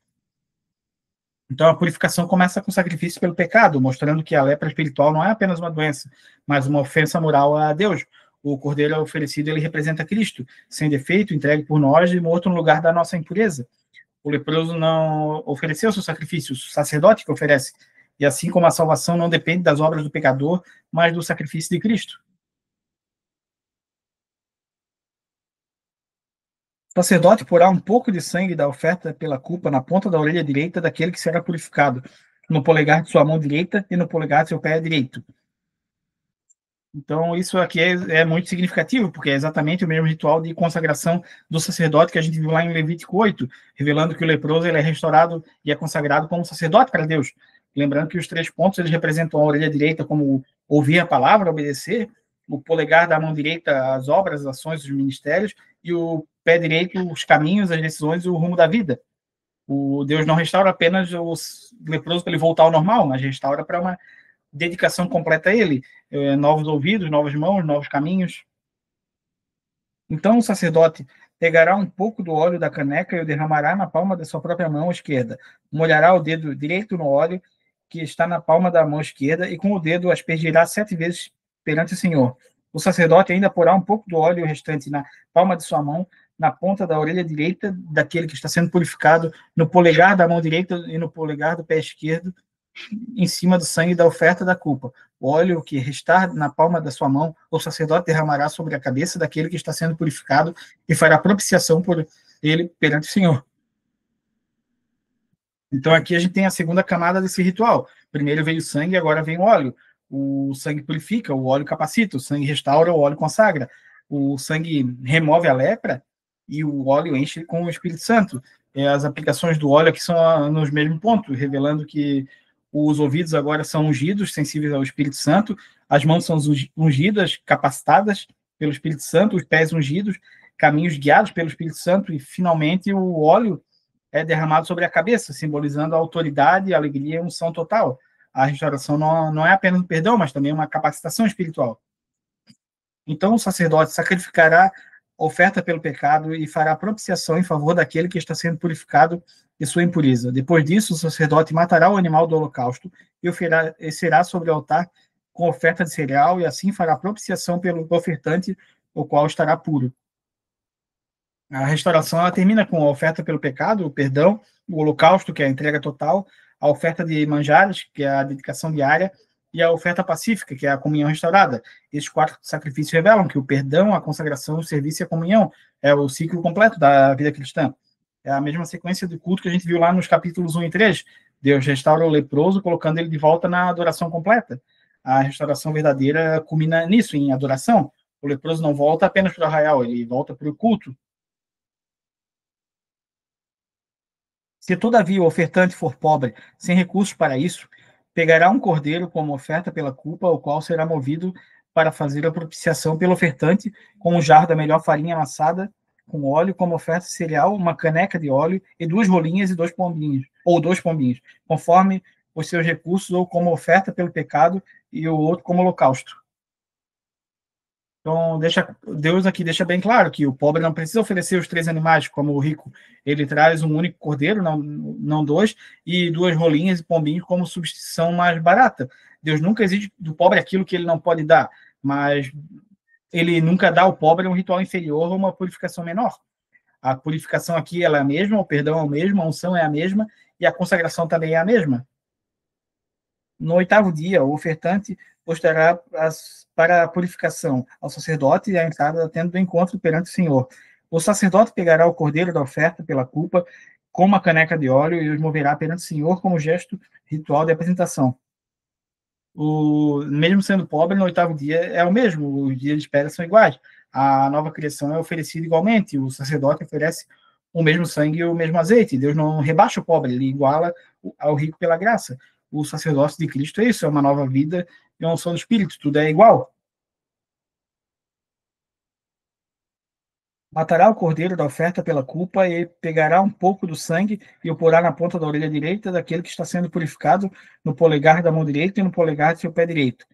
Então a purificação começa com o sacrifício pelo pecado, mostrando que a lepra espiritual não é apenas uma doença, mas uma ofensa moral a Deus. O cordeiro oferecido, ele representa Cristo, sem defeito, entregue por nós e morto no lugar da nossa impureza. O leproso não ofereceu seu sacrifício, o sacerdote que oferece. E assim como a salvação não depende das obras do pecador, mas do sacrifício de Cristo. O sacerdote porá um pouco de sangue da oferta pela culpa na ponta da orelha direita daquele que será purificado, no polegar de sua mão direita e no polegar de seu pé direito. Então, isso aqui é muito significativo, porque é exatamente o mesmo ritual de consagração do sacerdote que a gente viu lá em Levítico 8, revelando que o leproso ele é restaurado e é consagrado como sacerdote para Deus. Lembrando que os 3 pontos eles representam a orelha direita como ouvir a palavra, obedecer, o polegar da mão direita as obras, as ações, os ministérios, e o pé direito os caminhos, as decisões e o rumo da vida. O Deus não restaura apenas o leproso para ele voltar ao normal, mas restaura para uma dedicação completa a ele, novos ouvidos, novas mãos, novos caminhos. Então o sacerdote pegará um pouco do óleo da caneca e o derramará na palma da sua própria mão esquerda. Molhará o dedo direito no óleo que está na palma da mão esquerda e com o dedo aspergirá 7 vezes perante o Senhor. O sacerdote ainda porá um pouco do óleo restante na palma de sua mão, na ponta da orelha direita daquele que está sendo purificado, no polegar da mão direita e no polegar do pé esquerdo, em cima do sangue da oferta da culpa. O óleo que restar na palma da sua mão, o sacerdote derramará sobre a cabeça daquele que está sendo purificado e fará propiciação por ele perante o Senhor. Então aqui a gente tem a segunda camada desse ritual. Primeiro veio o sangue, agora vem o óleo. O sangue purifica, o óleo capacita, o sangue restaura, o óleo consagra. O sangue remove a lepra e o óleo enche com o Espírito Santo. As aplicações do óleo aqui são nos mesmos pontos, revelando que os ouvidos agora são ungidos, sensíveis ao Espírito Santo, as mãos são ungidas, capacitadas pelo Espírito Santo, os pés ungidos, caminhos guiados pelo Espírito Santo e, finalmente, o óleo é derramado sobre a cabeça, simbolizando a autoridade, a alegria e a unção total. A restauração não é apenas um perdão, mas também uma capacitação espiritual. Então, o sacerdote sacrificará oferta pelo pecado e fará propiciação em favor daquele que está sendo purificado de sua impureza. Depois disso, o sacerdote matará o animal do holocausto e oferecerá sobre o altar com oferta de cereal, e assim fará propiciação pelo ofertante, o qual estará puro. A restauração ela termina com a oferta pelo pecado, o perdão, o holocausto, que é a entrega total, a oferta de manjares, que é a dedicação diária, e a oferta pacífica, que é a comunhão restaurada. Esses 4 sacrifícios revelam que o perdão, a consagração, o serviço e a comunhão é o ciclo completo da vida cristã. É a mesma sequência do culto que a gente viu lá nos capítulos 1 e 3. Deus restaura o leproso, colocando ele de volta na adoração completa. A restauração verdadeira culmina nisso, em adoração. O leproso não volta apenas para o arraial, ele volta para o culto. Se, todavia, o ofertante for pobre, sem recursos para isso, pegará um cordeiro como oferta pela culpa, o qual será movido para fazer a propiciação pelo ofertante, com um jarro da melhor farinha amassada, com óleo, como oferta cereal, uma caneca de óleo, e 2 rolinhas e 2 pombinhos, ou 2 pombinhos, conforme os seus recursos, ou como oferta pelo pecado, e o outro como holocausto. Então, Deus aqui deixa bem claro que o pobre não precisa oferecer os 3 animais, como o rico. Ele traz um único cordeiro, não 2, e 2 rolinhas e pombinhos como substituição mais barata. Deus nunca exige do pobre aquilo que ele não pode dar, mas ele nunca dá ao pobre um ritual inferior ou uma purificação menor. A purificação aqui ela é a mesma, o perdão é o mesmo, a unção é a mesma, e a consagração também é a mesma. No 8º dia, o ofertante postará para a purificação ao sacerdote e a entrada da tenda do encontro perante o Senhor. O sacerdote pegará o cordeiro da oferta pela culpa com uma caneca de óleo e os moverá perante o Senhor como gesto ritual de apresentação. Mesmo sendo pobre, no 8º dia é o mesmo, os dias de espera são iguais. A nova criação é oferecida igualmente, o sacerdote oferece o mesmo sangue e o mesmo azeite. Deus não rebaixa o pobre, ele iguala ao rico pela graça. O sacerdócio de Cristo é isso, é uma nova vida e uma unção do Espírito, tudo é igual. Matará o cordeiro da oferta pela culpa e pegará um pouco do sangue e o porá na ponta da orelha direita daquele que está sendo purificado, no polegar da mão direita e no polegar do seu pé direito.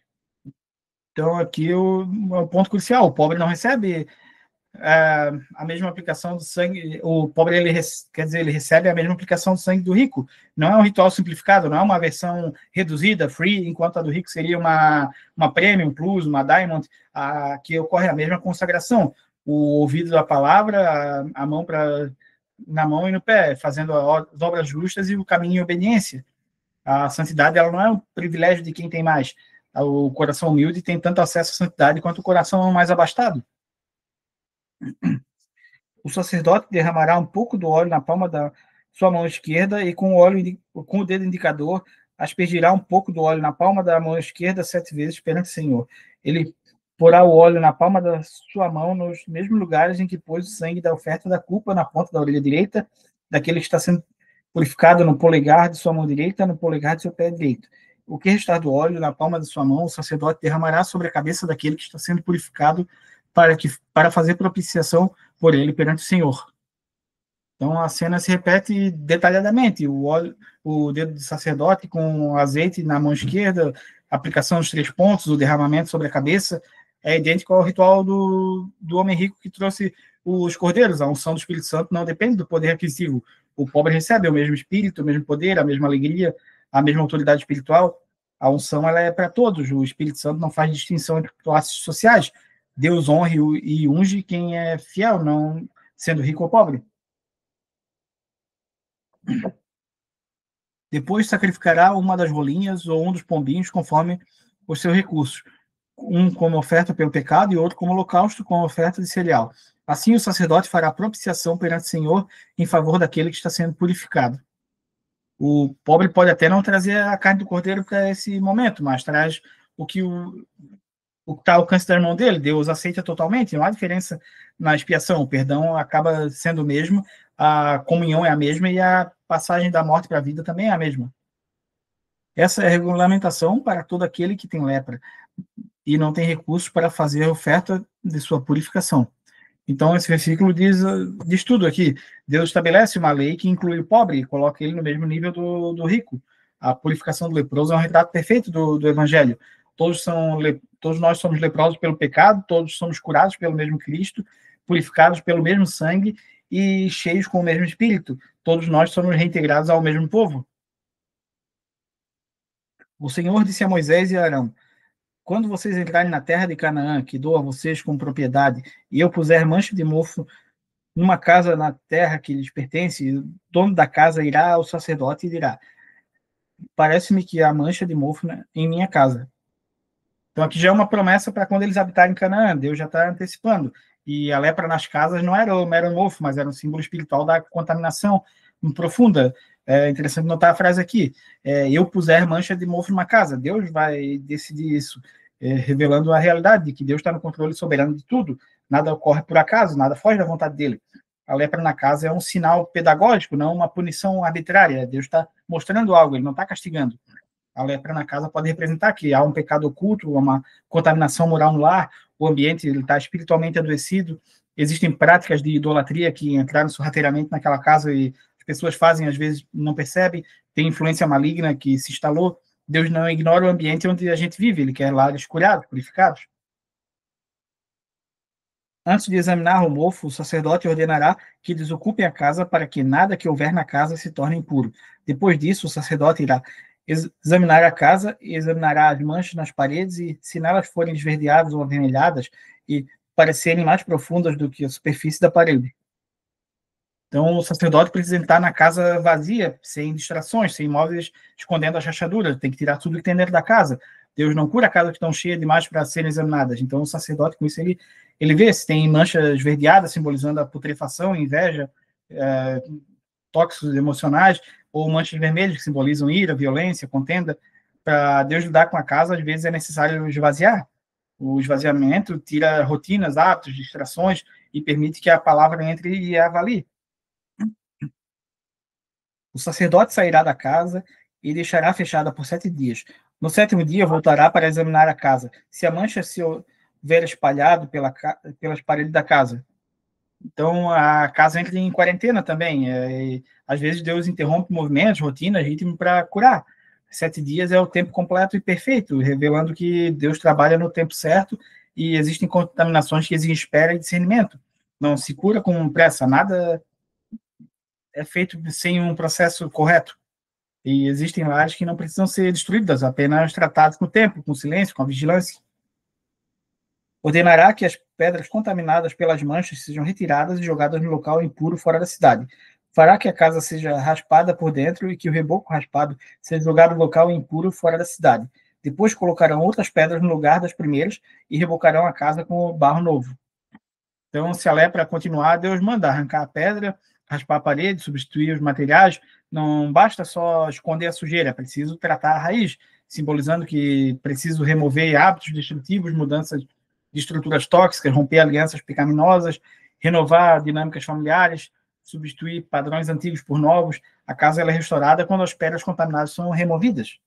Então, aqui é o ponto crucial. O pobre não recebe a mesma aplicação do sangue. O pobre, ele recebe a mesma aplicação do sangue do rico. Não é um ritual simplificado, não é uma versão reduzida, free, enquanto a do rico seria uma premium, plus, uma diamond, que ocorre a mesma consagração. O ouvido da palavra, a mão na mão e no pé, fazendo as obras justas e o caminho em obediência. A santidade ela não é um privilégio de quem tem mais. O coração humilde tem tanto acesso à santidade quanto o coração mais abastado. O sacerdote derramará um pouco do óleo na palma da sua mão esquerda e com o dedo indicador aspergirá um pouco do óleo na palma da mão esquerda 7 vezes perante o Senhor. Ele porá o óleo na palma da sua mão nos mesmos lugares em que pôs o sangue da oferta da culpa, na ponta da orelha direita, daquele que está sendo purificado no polegar de sua mão direita, no polegar de seu pé direito. O que restar do óleo na palma de sua mão, o sacerdote derramará sobre a cabeça daquele que está sendo purificado para fazer propiciação por ele perante o Senhor. Então a cena se repete detalhadamente: o dedo do sacerdote com azeite na mão esquerda, a aplicação dos 3 pontos, o derramamento sobre a cabeça, é idêntico ao ritual do homem rico que trouxe os cordeiros. A unção do Espírito Santo não depende do poder aquisitivo. O pobre recebe o mesmo espírito, o mesmo poder, a mesma alegria, a mesma autoridade espiritual. A unção ela é para todos. O Espírito Santo não faz distinção entre classes sociais. Deus honra e unge quem é fiel, não sendo rico ou pobre. Depois sacrificará uma das rolinhas ou um dos pombinhos, conforme os seus recursos, um como oferta pelo pecado e outro como holocausto com oferta de cereal. Assim o sacerdote fará propiciação perante o Senhor em favor daquele que está sendo purificado. O pobre pode até não trazer a carne do cordeiro para esse momento, mas traz o que está ao alcance da mão dele. Deus aceita totalmente, não há diferença na expiação. O perdão acaba sendo o mesmo, a comunhão é a mesma e a passagem da morte para a vida também é a mesma. Essa é a regulamentação para todo aquele que tem lepra e não tem recursos para fazer a oferta de sua purificação. Então, esse versículo diz tudo aqui. Deus estabelece uma lei que inclui o pobre e coloca ele no mesmo nível do rico. A purificação do leproso é um retrato perfeito do evangelho. Todos nós somos leprosos pelo pecado, todos somos curados pelo mesmo Cristo, purificados pelo mesmo sangue e cheios com o mesmo Espírito. Todos nós somos reintegrados ao mesmo povo. O Senhor disse a Moisés e a Arão: quando vocês entrarem na terra de Canaã, que dou a vocês como propriedade, e eu puser mancha de mofo numa casa na terra que lhes pertence, o dono da casa irá ao sacerdote e dirá: parece-me que há mancha de mofo em minha casa. Então aqui já é uma promessa para quando eles habitarem em Canaã. Deus já está antecipando. E a lepra nas casas não era um mero mofo, mas era um símbolo espiritual da contaminação profunda. É interessante notar a frase aqui: eu puser mancha de mofo numa casa. Deus vai decidir isso, revelando a realidade de que Deus está no controle soberano de tudo. Nada ocorre por acaso, nada foge da vontade dele. A lepra na casa é um sinal pedagógico, não uma punição arbitrária. Deus está mostrando algo, ele não está castigando. A lepra na casa pode representar que há um pecado oculto, uma contaminação moral no lar, o ambiente está espiritualmente adoecido, existem práticas de idolatria que entraram sorrateiramente naquela casa e as pessoas fazem, às vezes não percebem, tem influência maligna que se instalou. Deus não ignora o ambiente onde a gente vive, ele quer lares curados, purificados. Antes de examinar o mofo, o sacerdote ordenará que desocupem a casa para que nada que houver na casa se torne impuro. Depois disso, o sacerdote irá examinar a casa e examinará as manchas nas paredes e, se nelas forem esverdeadas ou avermelhadas e parecerem mais profundas do que a superfície da parede. Então, o sacerdote precisa entrar na casa vazia, sem distrações, sem móveis escondendo as rachaduras, tem que tirar tudo que tem dentro da casa. Deus não cura casas que estão cheias demais para serem examinadas. Então, o sacerdote, com isso, ele vê se tem manchas esverdeadas, simbolizando a putrefação, inveja, tóxicos emocionais, ou manchas vermelhas, que simbolizam ira, violência, contenda. Para Deus lidar com a casa, às vezes é necessário esvaziar. O esvaziamento tira rotinas, hábitos, distrações e permite que a palavra entre e a avalie. O sacerdote sairá da casa e deixará fechada por 7 dias. No 7º dia, voltará para examinar a casa. Se a mancha se houver espalhado pelas paredes da casa, então a casa entra em quarentena também. Às vezes Deus interrompe movimentos, rotinas, ritmo para curar. 7 dias é o tempo completo e perfeito, revelando que Deus trabalha no tempo certo e existem contaminações que exigem espera e discernimento. Não se cura com pressa, nada é feito sem um processo correto. E existem lares que não precisam ser destruídas, apenas tratadas com o tempo, com silêncio, com a vigilância. Ordenará que as pedras contaminadas pelas manchas sejam retiradas e jogadas no local impuro fora da cidade. Fará que a casa seja raspada por dentro e que o reboco raspado seja jogado no local impuro fora da cidade. Depois colocarão outras pedras no lugar das primeiras e rebocarão a casa com barro novo. Então, se a lepra continuar, Deus manda arrancar a pedra, raspar a parede, substituir os materiais. Não basta só esconder a sujeira, é preciso tratar a raiz, simbolizando que preciso remover hábitos destrutivos, mudanças de estruturas tóxicas, romper alianças pecaminosas, renovar dinâmicas familiares, substituir padrões antigos por novos. A casa ela é restaurada quando as pedras contaminadas são removidas.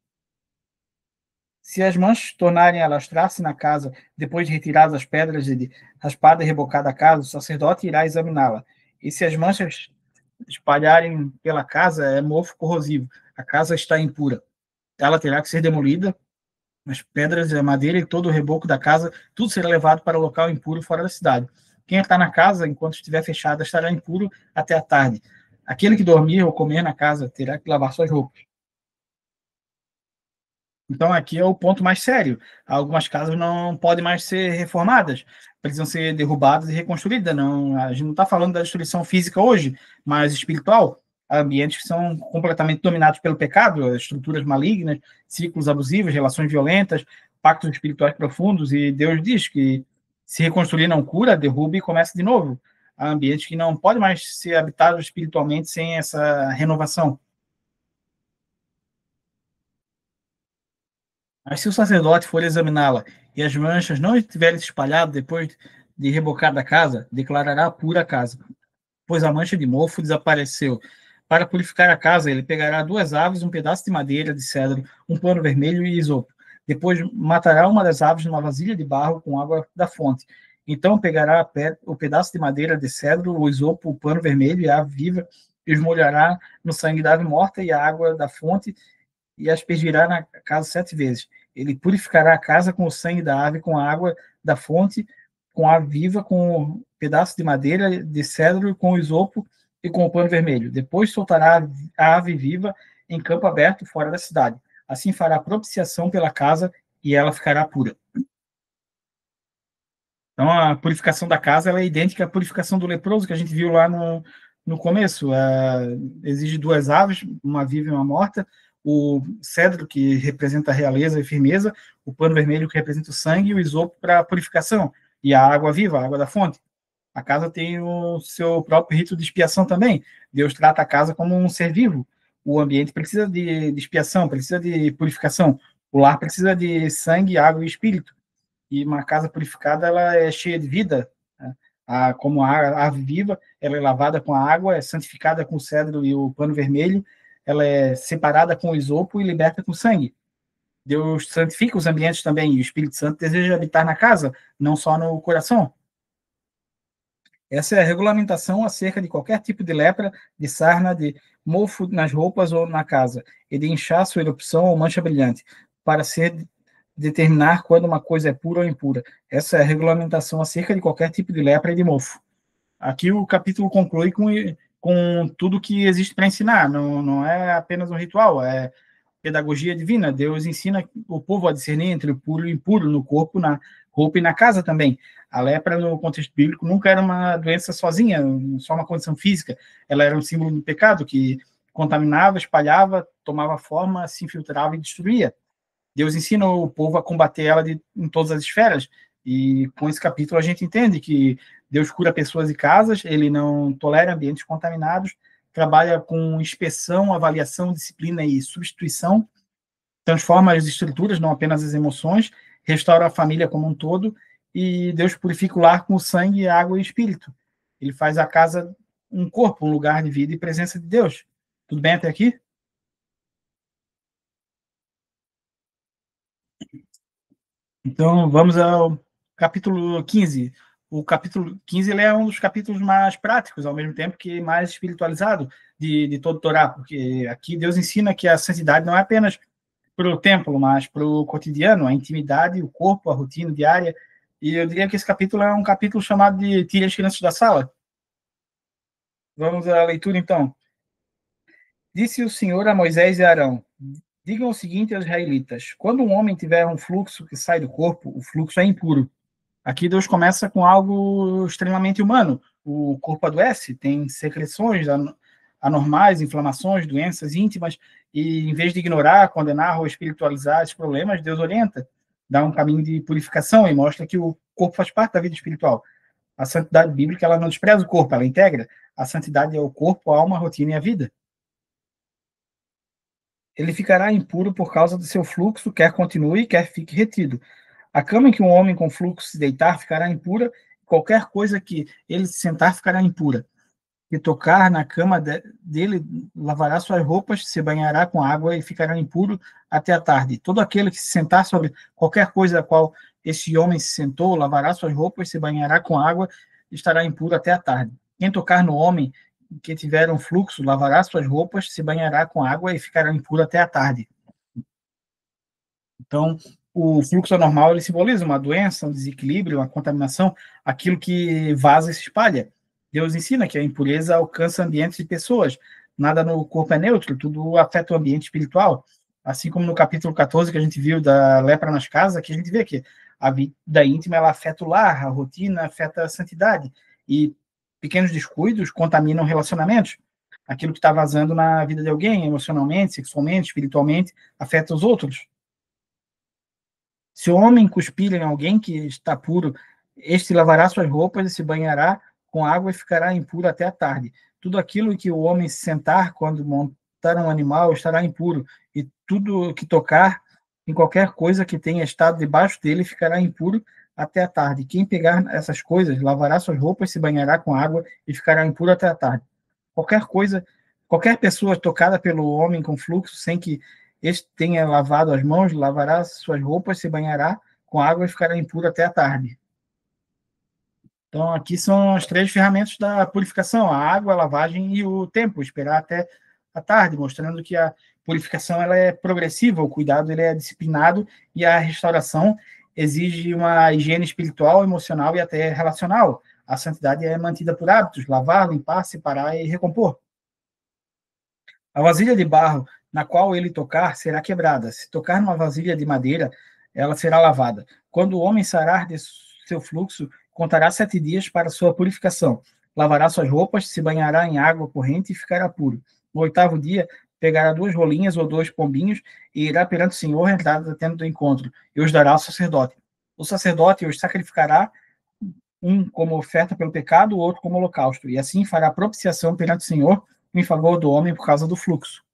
Se as manchas tornarem a alastrar-se na casa, depois de retiradas as pedras e de raspada e rebocada a casa, o sacerdote irá examiná-la. E se as manchas espalharem pela casa, é mofo corrosivo. A casa está impura. Ela terá que ser demolida, as pedras, a madeira e todo o reboco da casa, tudo será levado para o local impuro fora da cidade. Quem está na casa, enquanto estiver fechada, estará impuro até a tarde. Aquele que dormir ou comer na casa terá que lavar suas roupas. Então, aqui é o ponto mais sério. Algumas casas não podem mais ser reformadas, precisam ser derrubadas e reconstruídas. Não, a gente não está falando da destruição física hoje, mas espiritual. Há ambientes que são completamente dominados pelo pecado, estruturas malignas, ciclos abusivos, relações violentas, pactos espirituais profundos, e Deus diz que se reconstruir não cura, derruba e começa de novo. Há ambientes que não podem mais ser habitados espiritualmente sem essa renovação. Mas se o sacerdote for examiná-la e as manchas não estiverem se espalhado depois de rebocada a casa, declarará pura a casa, pois a mancha de mofo desapareceu. Para purificar a casa, ele pegará 2 aves, um pedaço de madeira de cedro, um pano vermelho e isopo. Depois matará uma das aves numa vasilha de barro com água da fonte. Então pegará o pedaço de madeira de cedro, o isopo, o pano vermelho e a ave viva, e os molhará no sangue da ave morta e a água da fonte, e aspergirá na casa 7 vezes. Ele purificará a casa com o sangue da ave, com a água da fonte, com a ave viva, com um pedaço de madeira de cedro, com o isopo e com o pano vermelho. Depois soltará a ave viva em campo aberto fora da cidade. Assim fará propiciação pela casa e ela ficará pura. Então, a purificação da casa ela é idêntica à purificação do leproso que a gente viu lá no começo. Exige 2 aves, uma viva e uma morta, o cedro, que representa a realeza e firmeza, o pano vermelho, que representa o sangue, e o isopo para a purificação, e a água viva, a água da fonte. A casa tem o seu próprio rito de expiação também. Deus trata a casa como um ser vivo. O ambiente precisa de expiação, precisa de purificação. O lar precisa de sangue, água e espírito. E uma casa purificada, ela é cheia de vida, né? Como a ave viva, ela é lavada com a água, é santificada com o cedro e o pano vermelho, ela é separada com o isopo e liberta com sangue. Deus santifica os ambientes também, e o Espírito Santo deseja habitar na casa, não só no coração. Essa é a regulamentação acerca de qualquer tipo de lepra, de sarna, de mofo nas roupas ou na casa, e de inchaço, erupção ou mancha brilhante, para ser determinar quando uma coisa é pura ou impura. Essa é a regulamentação acerca de qualquer tipo de lepra e de mofo. Aqui o capítulo conclui com tudo que existe para ensinar. Não é apenas um ritual, é pedagogia divina. Deus ensina o povo a discernir entre o puro e o impuro no corpo, na roupa e na casa também. A lepra, no contexto bíblico, nunca era uma doença sozinha, só uma condição física. Ela era um símbolo do pecado que contaminava, espalhava, tomava forma, se infiltrava e destruía. Deus ensina o povo a combater ela em todas as esferas. E com esse capítulo a gente entende que Deus cura pessoas e casas, ele não tolera ambientes contaminados, trabalha com inspeção, avaliação, disciplina e substituição, transforma as estruturas, não apenas as emoções, restaura a família como um todo, e Deus purifica o lar com sangue, água e espírito. Ele faz a casa um corpo, um lugar de vida e presença de Deus. Tudo bem até aqui? Então, vamos ao capítulo 15. O capítulo 15 ele é um dos capítulos mais práticos, ao mesmo tempo que mais espiritualizado de todo o Torá, porque aqui Deus ensina que a santidade não é apenas para o templo, mas para o cotidiano, a intimidade, o corpo, a rotina diária. E eu diria que esse capítulo é um capítulo chamado de Tire as Crianças da Sala. Vamos à leitura, então. Disse o Senhor a Moisés e a Arão: digam o seguinte aos israelitas: quando um homem tiver um fluxo que sai do corpo, o fluxo é impuro. Aqui Deus começa com algo extremamente humano. O corpo adoece, tem secreções anormais, inflamações, doenças íntimas, e em vez de ignorar, condenar ou espiritualizar esses problemas, Deus orienta, dá um caminho de purificação e mostra que o corpo faz parte da vida espiritual. A santidade bíblica, ela não despreza o corpo, ela integra. A santidade é o corpo, a alma, a rotina e a vida. Ele ficará impuro por causa do seu fluxo, quer continue, quer fique retido. A cama em que um homem com fluxo se deitar ficará impura, qualquer coisa que ele se sentar ficará impura. E tocar na cama dele lavará suas roupas, se banhará com água e ficará impuro até a tarde. Todo aquele que se sentar sobre qualquer coisa a qual esse homem se sentou, lavará suas roupas, se banhará com água e estará impuro até a tarde. Quem tocar no homem que tiver um fluxo, lavará suas roupas, se banhará com água e ficará impuro até a tarde. Então, o fluxo anormal, ele simboliza uma doença, um desequilíbrio, uma contaminação, aquilo que vaza e se espalha. Deus ensina que a impureza alcança ambientes e pessoas. Nada no corpo é neutro, tudo afeta o ambiente espiritual. Assim como no capítulo 14, que a gente viu da lepra nas casas, que a gente vê que a vida íntima, ela afeta o lar, a rotina afeta a santidade. E pequenos descuidos contaminam relacionamentos. Aquilo que está vazando na vida de alguém, emocionalmente, sexualmente, espiritualmente, afeta os outros. Se o homem cuspir em alguém que está puro, este lavará suas roupas e se banhará com água e ficará impuro até a tarde. Tudo aquilo que o homem se sentar quando montar um animal estará impuro, e tudo que tocar em qualquer coisa que tenha estado debaixo dele ficará impuro até a tarde. Quem pegar essas coisas lavará suas roupas, se banhará com água e ficará impuro até a tarde. Qualquer coisa, qualquer pessoa tocada pelo homem com fluxo, sem que este tenha lavado as mãos, lavará suas roupas, se banhará com água e ficará impuro até a tarde. Então, aqui são as três ferramentas da purificação: a água, a lavagem e o tempo, esperar até a tarde, mostrando que a purificação ela é progressiva, o cuidado ele é disciplinado e a restauração exige uma higiene espiritual, emocional e até relacional. A santidade é mantida por hábitos: lavar, limpar, separar e recompor. A vasilha de barro na qual ele tocar será quebrada. Se tocar numa vasilha de madeira, ela será lavada. Quando o homem sarar de seu fluxo, contará 7 dias para sua purificação. Lavará suas roupas, se banhará em água corrente e ficará puro. No 8º dia, pegará 2 rolinhas ou 2 pombinhos e irá perante o Senhor entrar da tenda do encontro, e os dará ao sacerdote. O sacerdote os sacrificará, um como oferta pelo pecado, o outro como holocausto, e assim fará propiciação perante o Senhor em favor do homem por causa do fluxo.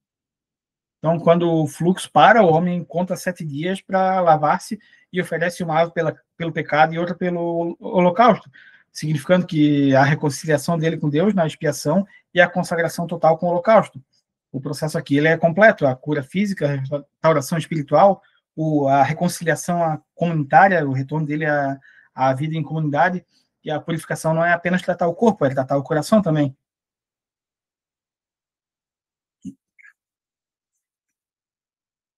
Então, quando o fluxo para, o homem conta 7 dias para lavar-se e oferece uma ave pelo pecado e outra pelo holocausto, significando que a reconciliação dele com Deus na expiação e a consagração total com o holocausto. O processo aqui ele é completo: a cura física, a restauração espiritual, a reconciliação comunitária, o retorno dele à vida em comunidade, e a purificação não é apenas tratar o corpo, é tratar o coração também.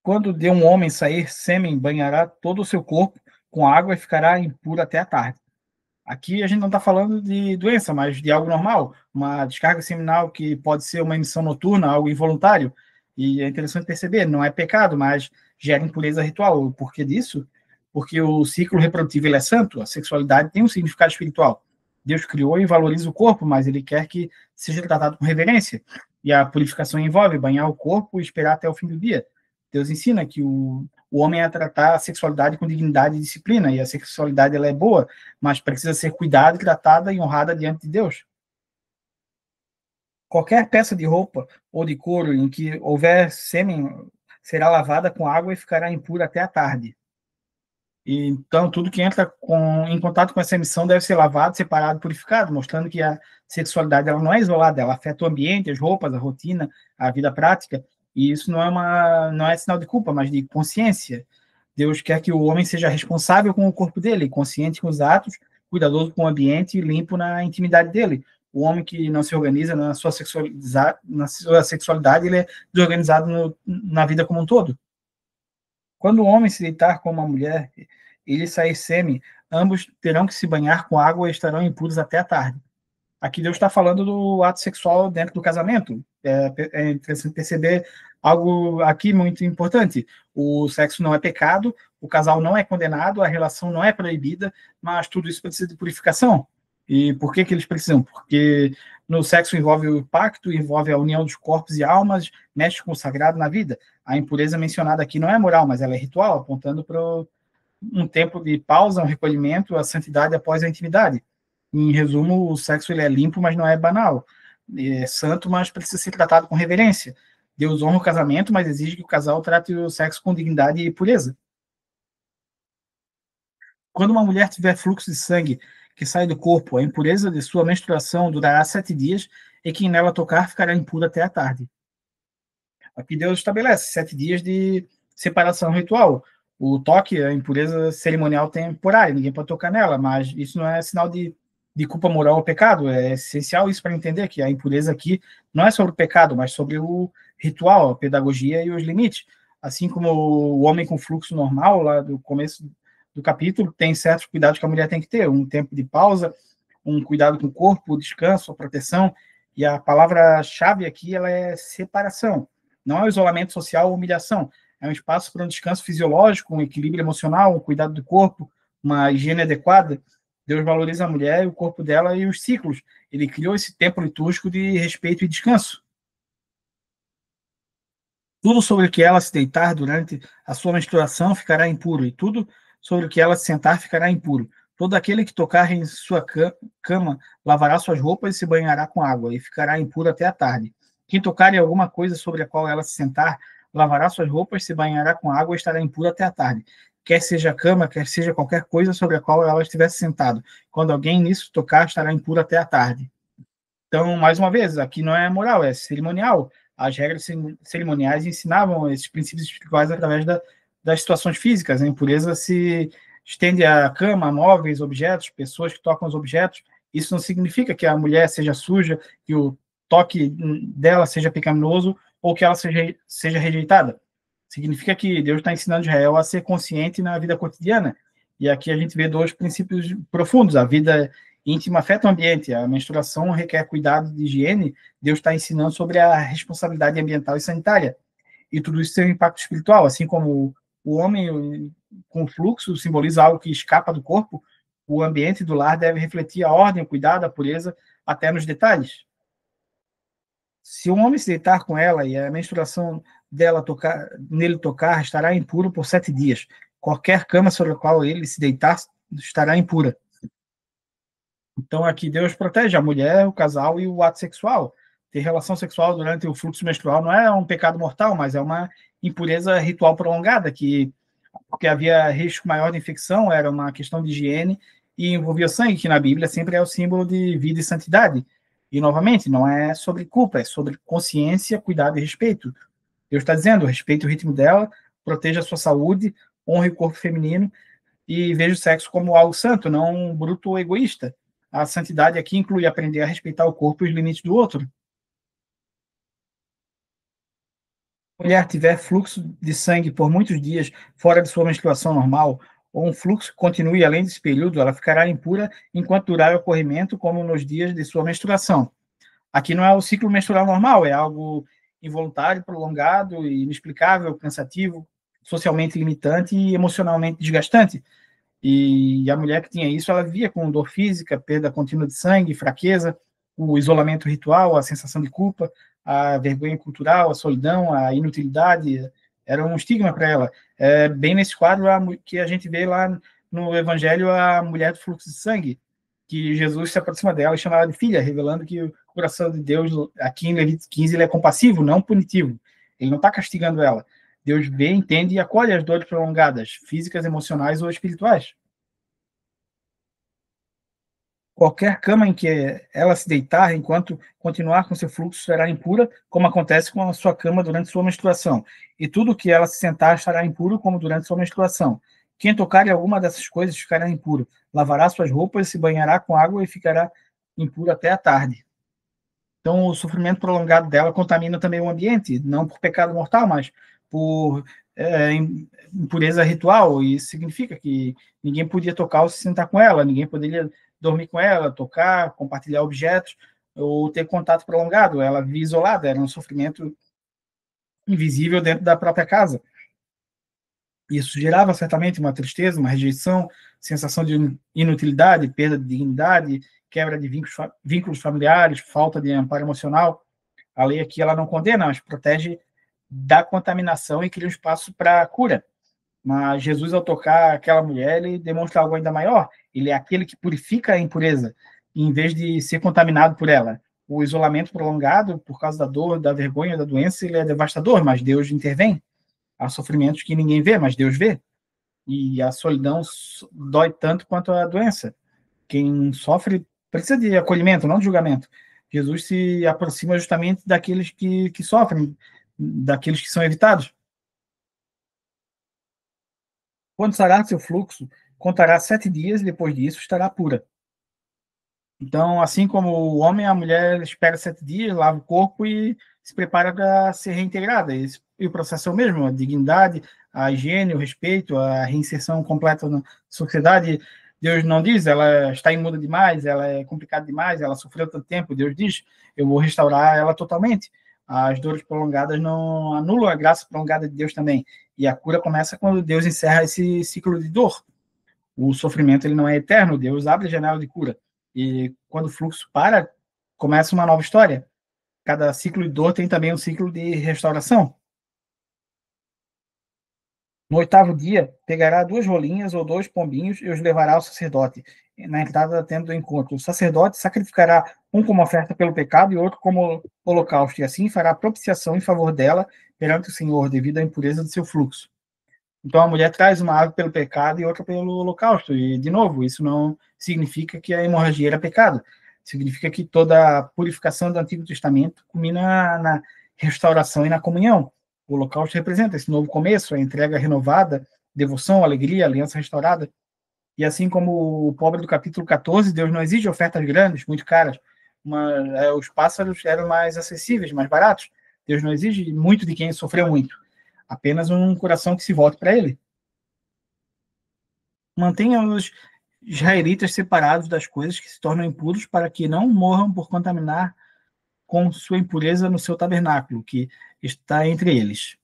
Quando de um homem sair sêmen, banhará todo o seu corpo com água e ficará impuro até a tarde. Aqui a gente não está falando de doença, mas de algo normal, uma descarga seminal que pode ser uma emissão noturna, algo involuntário. E é interessante perceber, não é pecado, mas gera impureza ritual. O porquê disso? Porque o ciclo reprodutivo ele é santo, a sexualidade tem um significado espiritual. Deus criou e valoriza o corpo, mas ele quer que seja tratado com reverência. E a purificação envolve banhar o corpo e esperar até o fim do dia. Deus ensina que o homem é tratar a sexualidade com dignidade e disciplina, e a sexualidade ela é boa, mas precisa ser cuidada, tratada e honrada diante de Deus. Qualquer peça de roupa ou de couro em que houver sêmen será lavada com água e ficará impura até a tarde. E, então, tudo que entra em contato com essa emissão deve ser lavado, separado, purificado, mostrando que a sexualidade ela não é isolada, ela afeta o ambiente, as roupas, a rotina, a vida prática, e isso não é sinal de culpa, mas de consciência. Deus quer que o homem seja responsável com o corpo dele, consciente com os atos, cuidadoso com o ambiente e limpo na intimidade dele. O homem que não se organiza na sua sexualidade, ele é desorganizado na vida como um todo. Quando o homem se deitar com uma mulher e ele sair sêmen, ambos terão que se banhar com água e estarão impuros até a tarde. Aqui Deus está falando do ato sexual dentro do casamento. É interessante perceber algo aqui muito importante. O sexo não é pecado, o casal não é condenado, a relação não é proibida, mas tudo isso precisa de purificação. E por que eles precisam? Porque no sexo envolve o pacto, envolve a união dos corpos e almas, mexe com o sagrado na vida. A impureza mencionada aqui não é moral, mas ela é ritual, apontando para um tempo de pausa, um recolhimento, a santidade após a intimidade. Em resumo, o sexo ele é limpo, mas não é banal. É santo, mas precisa ser tratado com reverência. Deus honra o casamento, mas exige que o casal trate o sexo com dignidade e pureza. Quando uma mulher tiver fluxo de sangue que sai do corpo, a impureza de sua menstruação durará 7 dias, e quem nela tocar ficará impuro até a tarde. Aqui Deus estabelece 7 dias de separação ritual. O toque, a impureza cerimonial temporária, ninguém pode tocar nela, mas isso não é sinal de culpa moral ou pecado. É essencial isso para entender que a impureza aqui não é sobre o pecado, mas sobre o ritual, a pedagogia e os limites. Assim como o homem com fluxo normal, lá do começo do capítulo, tem certos cuidados que a mulher tem que ter, um tempo de pausa, um cuidado com o corpo, o descanso, a proteção, e a palavra-chave aqui ela é separação. Não é o isolamento social ou humilhação, é um espaço para um descanso fisiológico, um equilíbrio emocional, um cuidado do corpo, uma higiene adequada. Deus valoriza a mulher e o corpo dela e os ciclos. Ele criou esse tempo litúrgico de respeito e descanso. Tudo sobre o que ela se deitar durante a sua menstruação ficará impuro, e tudo sobre o que ela se sentar ficará impuro. Todo aquele que tocar em sua cama lavará suas roupas e se banhará com água, e ficará impuro até a tarde. Quem tocar em alguma coisa sobre a qual ela se sentar, lavará suas roupas, se banhará com água e estará impuro até a tarde. Quer seja a cama, quer seja qualquer coisa sobre a qual ela estivesse sentado. Quando alguém nisso tocar, estará impuro até a tarde. Então, mais uma vez, aqui não é moral, é cerimonial. As regras cerimoniais ensinavam esses princípios espirituais através das situações físicas. A impureza se estende à cama, a móveis, objetos, pessoas que tocam os objetos. Isso não significa que a mulher seja suja, que o toque dela seja pecaminoso ou que ela seja rejeitada. Significa que Deus está ensinando Israel a ser consciente na vida cotidiana. E aqui a gente vê dois princípios profundos. A vida íntima afeta o ambiente. A menstruação requer cuidado de higiene. Deus está ensinando sobre a responsabilidade ambiental e sanitária. E tudo isso tem um impacto espiritual. Assim como o homem com fluxo simboliza algo que escapa do corpo, o ambiente do lar deve refletir a ordem, o cuidado, a pureza, até nos detalhes. Se um homem se deitar com ela e a menstruação nele tocar, estará impuro por 7 dias. Qualquer cama sobre a qual ele se deitar estará impura. Então, aqui Deus protege a mulher, o casal e o ato sexual. Ter relação sexual durante o fluxo menstrual não é um pecado mortal, mas é uma impureza ritual prolongada, porque havia risco maior de infecção, era uma questão de higiene e envolvia sangue, que na Bíblia sempre é o símbolo de vida e santidade. E, novamente, não é sobre culpa, é sobre consciência, cuidado e respeito. Deus está dizendo, respeite o ritmo dela, proteja a sua saúde, honre o corpo feminino e veja o sexo como algo santo, não um bruto ou egoísta. A santidade aqui inclui aprender a respeitar o corpo e os limites do outro. Se a mulher tiver fluxo de sangue por muitos dias fora de sua menstruação normal, ou um fluxo que continue além desse período, ela ficará impura enquanto durar o corrimento, como nos dias de sua menstruação. Aqui não é o ciclo menstrual normal, é algo involuntário, prolongado, inexplicável, cansativo, socialmente limitante e emocionalmente desgastante. E a mulher que tinha isso, ela vivia com dor física, perda contínua de sangue, fraqueza, o isolamento ritual, a sensação de culpa, a vergonha cultural, a solidão, a inutilidade, era um estigma para ela. É bem nesse quadro que a gente vê lá no Evangelho a mulher do fluxo de sangue, que Jesus se aproxima dela e chama ela de filha, revelando que o coração de Deus, aqui em Levítico 15, ele é compassivo, não punitivo. Ele não está castigando ela. Deus vê, entende e acolhe as dores prolongadas, físicas, emocionais ou espirituais. Qualquer cama em que ela se deitar enquanto continuar com seu fluxo será impura, como acontece com a sua cama durante sua menstruação. E tudo que ela se sentar estará impuro, como durante sua menstruação. Quem tocar em alguma dessas coisas ficará impuro. Lavará suas roupas, se banhará com água e ficará impuro até a tarde. Então, o sofrimento prolongado dela contamina também o ambiente, não por pecado mortal, mas por impureza ritual. E isso significa que ninguém podia tocar ou se sentar com ela, ninguém poderia dormir com ela, tocar, compartilhar objetos ou ter contato prolongado. Ela vivia isolada, era um sofrimento invisível dentro da própria casa. Isso gerava certamente uma tristeza, uma rejeição, sensação de inutilidade, perda de dignidade, quebra de vínculos familiares, falta de amparo emocional. A lei aqui ela não condena, mas protege da contaminação e cria um espaço para a cura. Mas Jesus, ao tocar aquela mulher, ele demonstra algo ainda maior. Ele é aquele que purifica a impureza, em vez de ser contaminado por ela. O isolamento prolongado, por causa da dor, da vergonha, da doença, ele é devastador, mas Deus intervém. Há sofrimentos que ninguém vê, mas Deus vê. E a solidão dói tanto quanto a doença. Quem sofre precisa de acolhimento, não de julgamento. Jesus se aproxima justamente daqueles que sofrem, daqueles que são evitados. Quando sarar seu fluxo, contará 7 dias e depois disso estará pura. Então, assim como o homem, a mulher espera 7 dias, lava o corpo e se prepara para ser reintegrada. E o processo é o mesmo, a dignidade, a higiene, o respeito, a reinserção completa na sociedade. Deus não diz, ela está imunda demais, ela é complicada demais, ela sofreu tanto tempo. Deus diz, eu vou restaurar ela totalmente. As dores prolongadas não anulam a graça prolongada de Deus também. E a cura começa quando Deus encerra esse ciclo de dor. O sofrimento ele não é eterno, Deus abre a janela de cura. E quando o fluxo para, começa uma nova história. Cada ciclo de dor tem também um ciclo de restauração. No 8º dia, pegará 2 rolinhas ou 2 pombinhos e os levará ao sacerdote, na entrada da tenda do encontro. O sacerdote sacrificará um como oferta pelo pecado e outro como holocausto, e assim fará propiciação em favor dela perante o Senhor, devido à impureza do seu fluxo. Então a mulher traz uma ave pelo pecado e outra pelo holocausto. E, de novo, isso não significa que a hemorragia era pecado. Significa que toda a purificação do Antigo Testamento culmina na restauração e na comunhão. O holocausto representa esse novo começo, a entrega renovada, devoção, alegria, aliança restaurada. E assim como o pobre do capítulo 14, Deus não exige ofertas grandes, muito caras. Os pássaros eram mais acessíveis, mais baratos. Deus não exige muito de quem sofreu muito. Apenas um coração que se volte para ele. Mantenha os israelitas separados das coisas que se tornam impuros para que não morram por contaminar com sua impureza no seu tabernáculo, que está entre eles.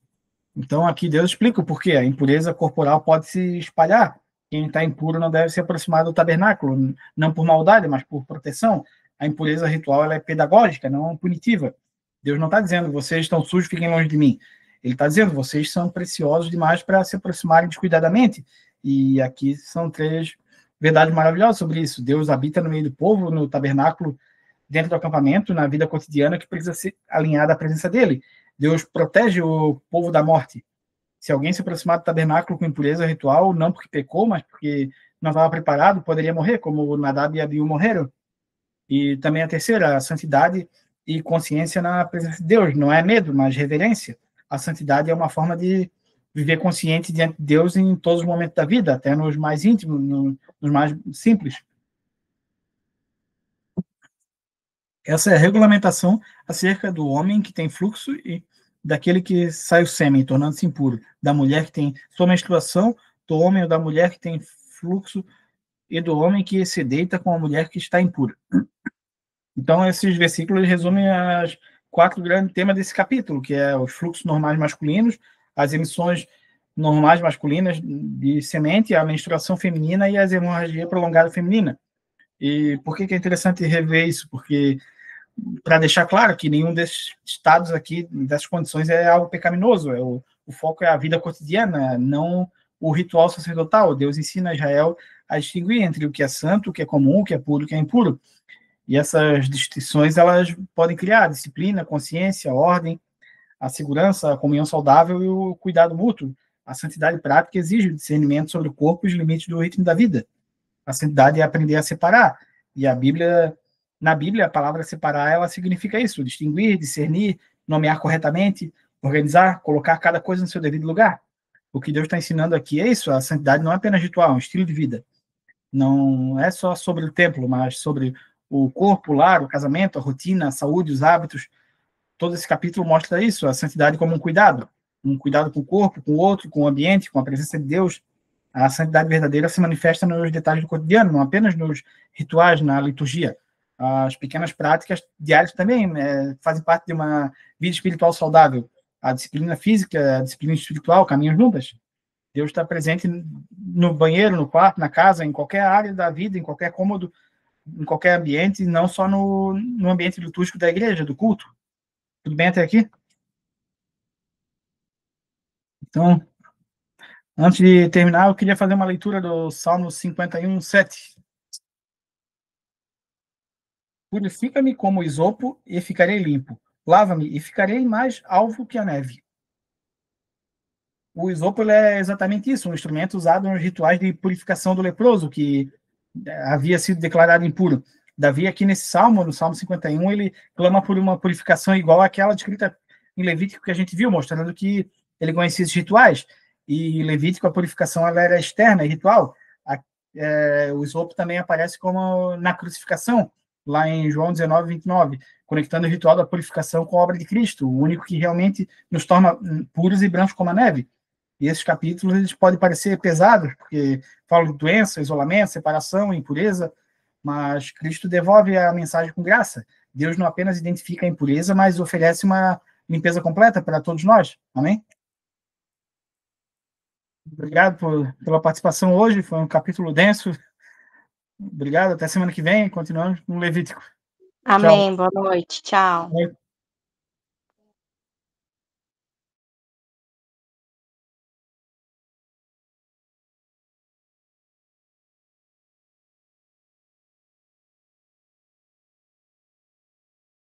Então aqui Deus explica o porquê. A impureza corporal pode se espalhar. Quem está impuro não deve se aproximar do tabernáculo, não por maldade, mas por proteção. A impureza ritual ela é pedagógica, não punitiva. Deus não está dizendo, vocês estão sujos, fiquem longe de mim. Ele está dizendo, vocês são preciosos demais para se aproximarem descuidadamente. E aqui são 3 verdades maravilhosas sobre isso. Deus habita no meio do povo, no tabernáculo, dentro do acampamento, na vida cotidiana, que precisa ser alinhada à presença dele. Deus protege o povo da morte. Se alguém se aproximar do tabernáculo com impureza ritual, não porque pecou, mas porque não estava preparado, poderia morrer, como Nadab e Abiú morreram. E também a terceira, a santidade e consciência na presença de Deus. Não é medo, mas reverência. A santidade é uma forma de viver consciente diante de Deus em todos os momentos da vida, até nos mais íntimos, nos mais simples. Essa é a regulamentação acerca do homem que tem fluxo e daquele que sai o sêmen, tornando-se impuro, da mulher que tem sua menstruação, do homem ou da mulher que tem fluxo e do homem que se deita com a mulher que está impura. Então, esses versículos resumem as 4 grandes temas desse capítulo, que é os fluxos normais masculinos, as emissões normais masculinas de semente, a menstruação feminina e as hemorragia prolongada feminina. E por que é interessante rever isso? Porque, para deixar claro que nenhum desses estados aqui, dessas condições, é algo pecaminoso. O foco é a vida cotidiana, não o ritual sacerdotal. Deus ensina a Israel a distinguir entre o que é santo, o que é comum, o que é puro, o que é impuro. E essas distinções, elas podem criar disciplina, consciência, ordem, a segurança, a comunhão saudável e o cuidado mútuo. A santidade prática exige o discernimento sobre o corpo e os limites do ritmo da vida. A santidade é aprender a separar. E na Bíblia, a palavra separar, ela significa isso, distinguir, discernir, nomear corretamente, organizar, colocar cada coisa no seu devido lugar. O que Deus está ensinando aqui é isso, a santidade não é apenas ritual, é um estilo de vida. Não é só sobre o templo, mas sobre o corpo, o lar, o casamento, a rotina, a saúde, os hábitos. Todo esse capítulo mostra isso, a santidade como um cuidado com o corpo, com o outro, com o ambiente, com a presença de Deus. A santidade verdadeira se manifesta nos detalhes do cotidiano, não apenas nos rituais, na liturgia. As pequenas práticas diárias também fazem parte de uma vida espiritual saudável. A disciplina física, a disciplina espiritual, caminham juntas. Deus está presente no banheiro, no quarto, na casa, em qualquer área da vida, em qualquer cômodo, em qualquer ambiente, não só no ambiente litúrgico da igreja, do culto. Tudo bem até aqui? Então, antes de terminar, eu queria fazer uma leitura do Salmo 51, 7. Purifica-me como isopo e ficarei limpo. Lava-me e ficarei mais alvo que a neve. O isopo é exatamente isso, um instrumento usado nos rituais de purificação do leproso, que havia sido declarado impuro. Davi, aqui nesse salmo, no Salmo 51, ele clama por uma purificação igual àquela descrita em Levítico que a gente viu, mostrando que ele conhecia esses rituais. E em Levítico, a purificação ela era externa, ritual. O isopo também aparece como na crucificação, lá em João 19, 29, conectando o ritual da purificação com a obra de Cristo, o único que realmente nos torna puros e brancos como a neve. E esses capítulos eles podem parecer pesados, porque falam de doença, isolamento, separação, impureza, mas Cristo devolve a mensagem com graça. Deus não apenas identifica a impureza, mas oferece uma limpeza completa para todos nós. Amém? Obrigado pela participação hoje, foi um capítulo denso. Obrigado, até semana que vem, continuamos no Levítico. Tchau. Amém, boa noite, tchau.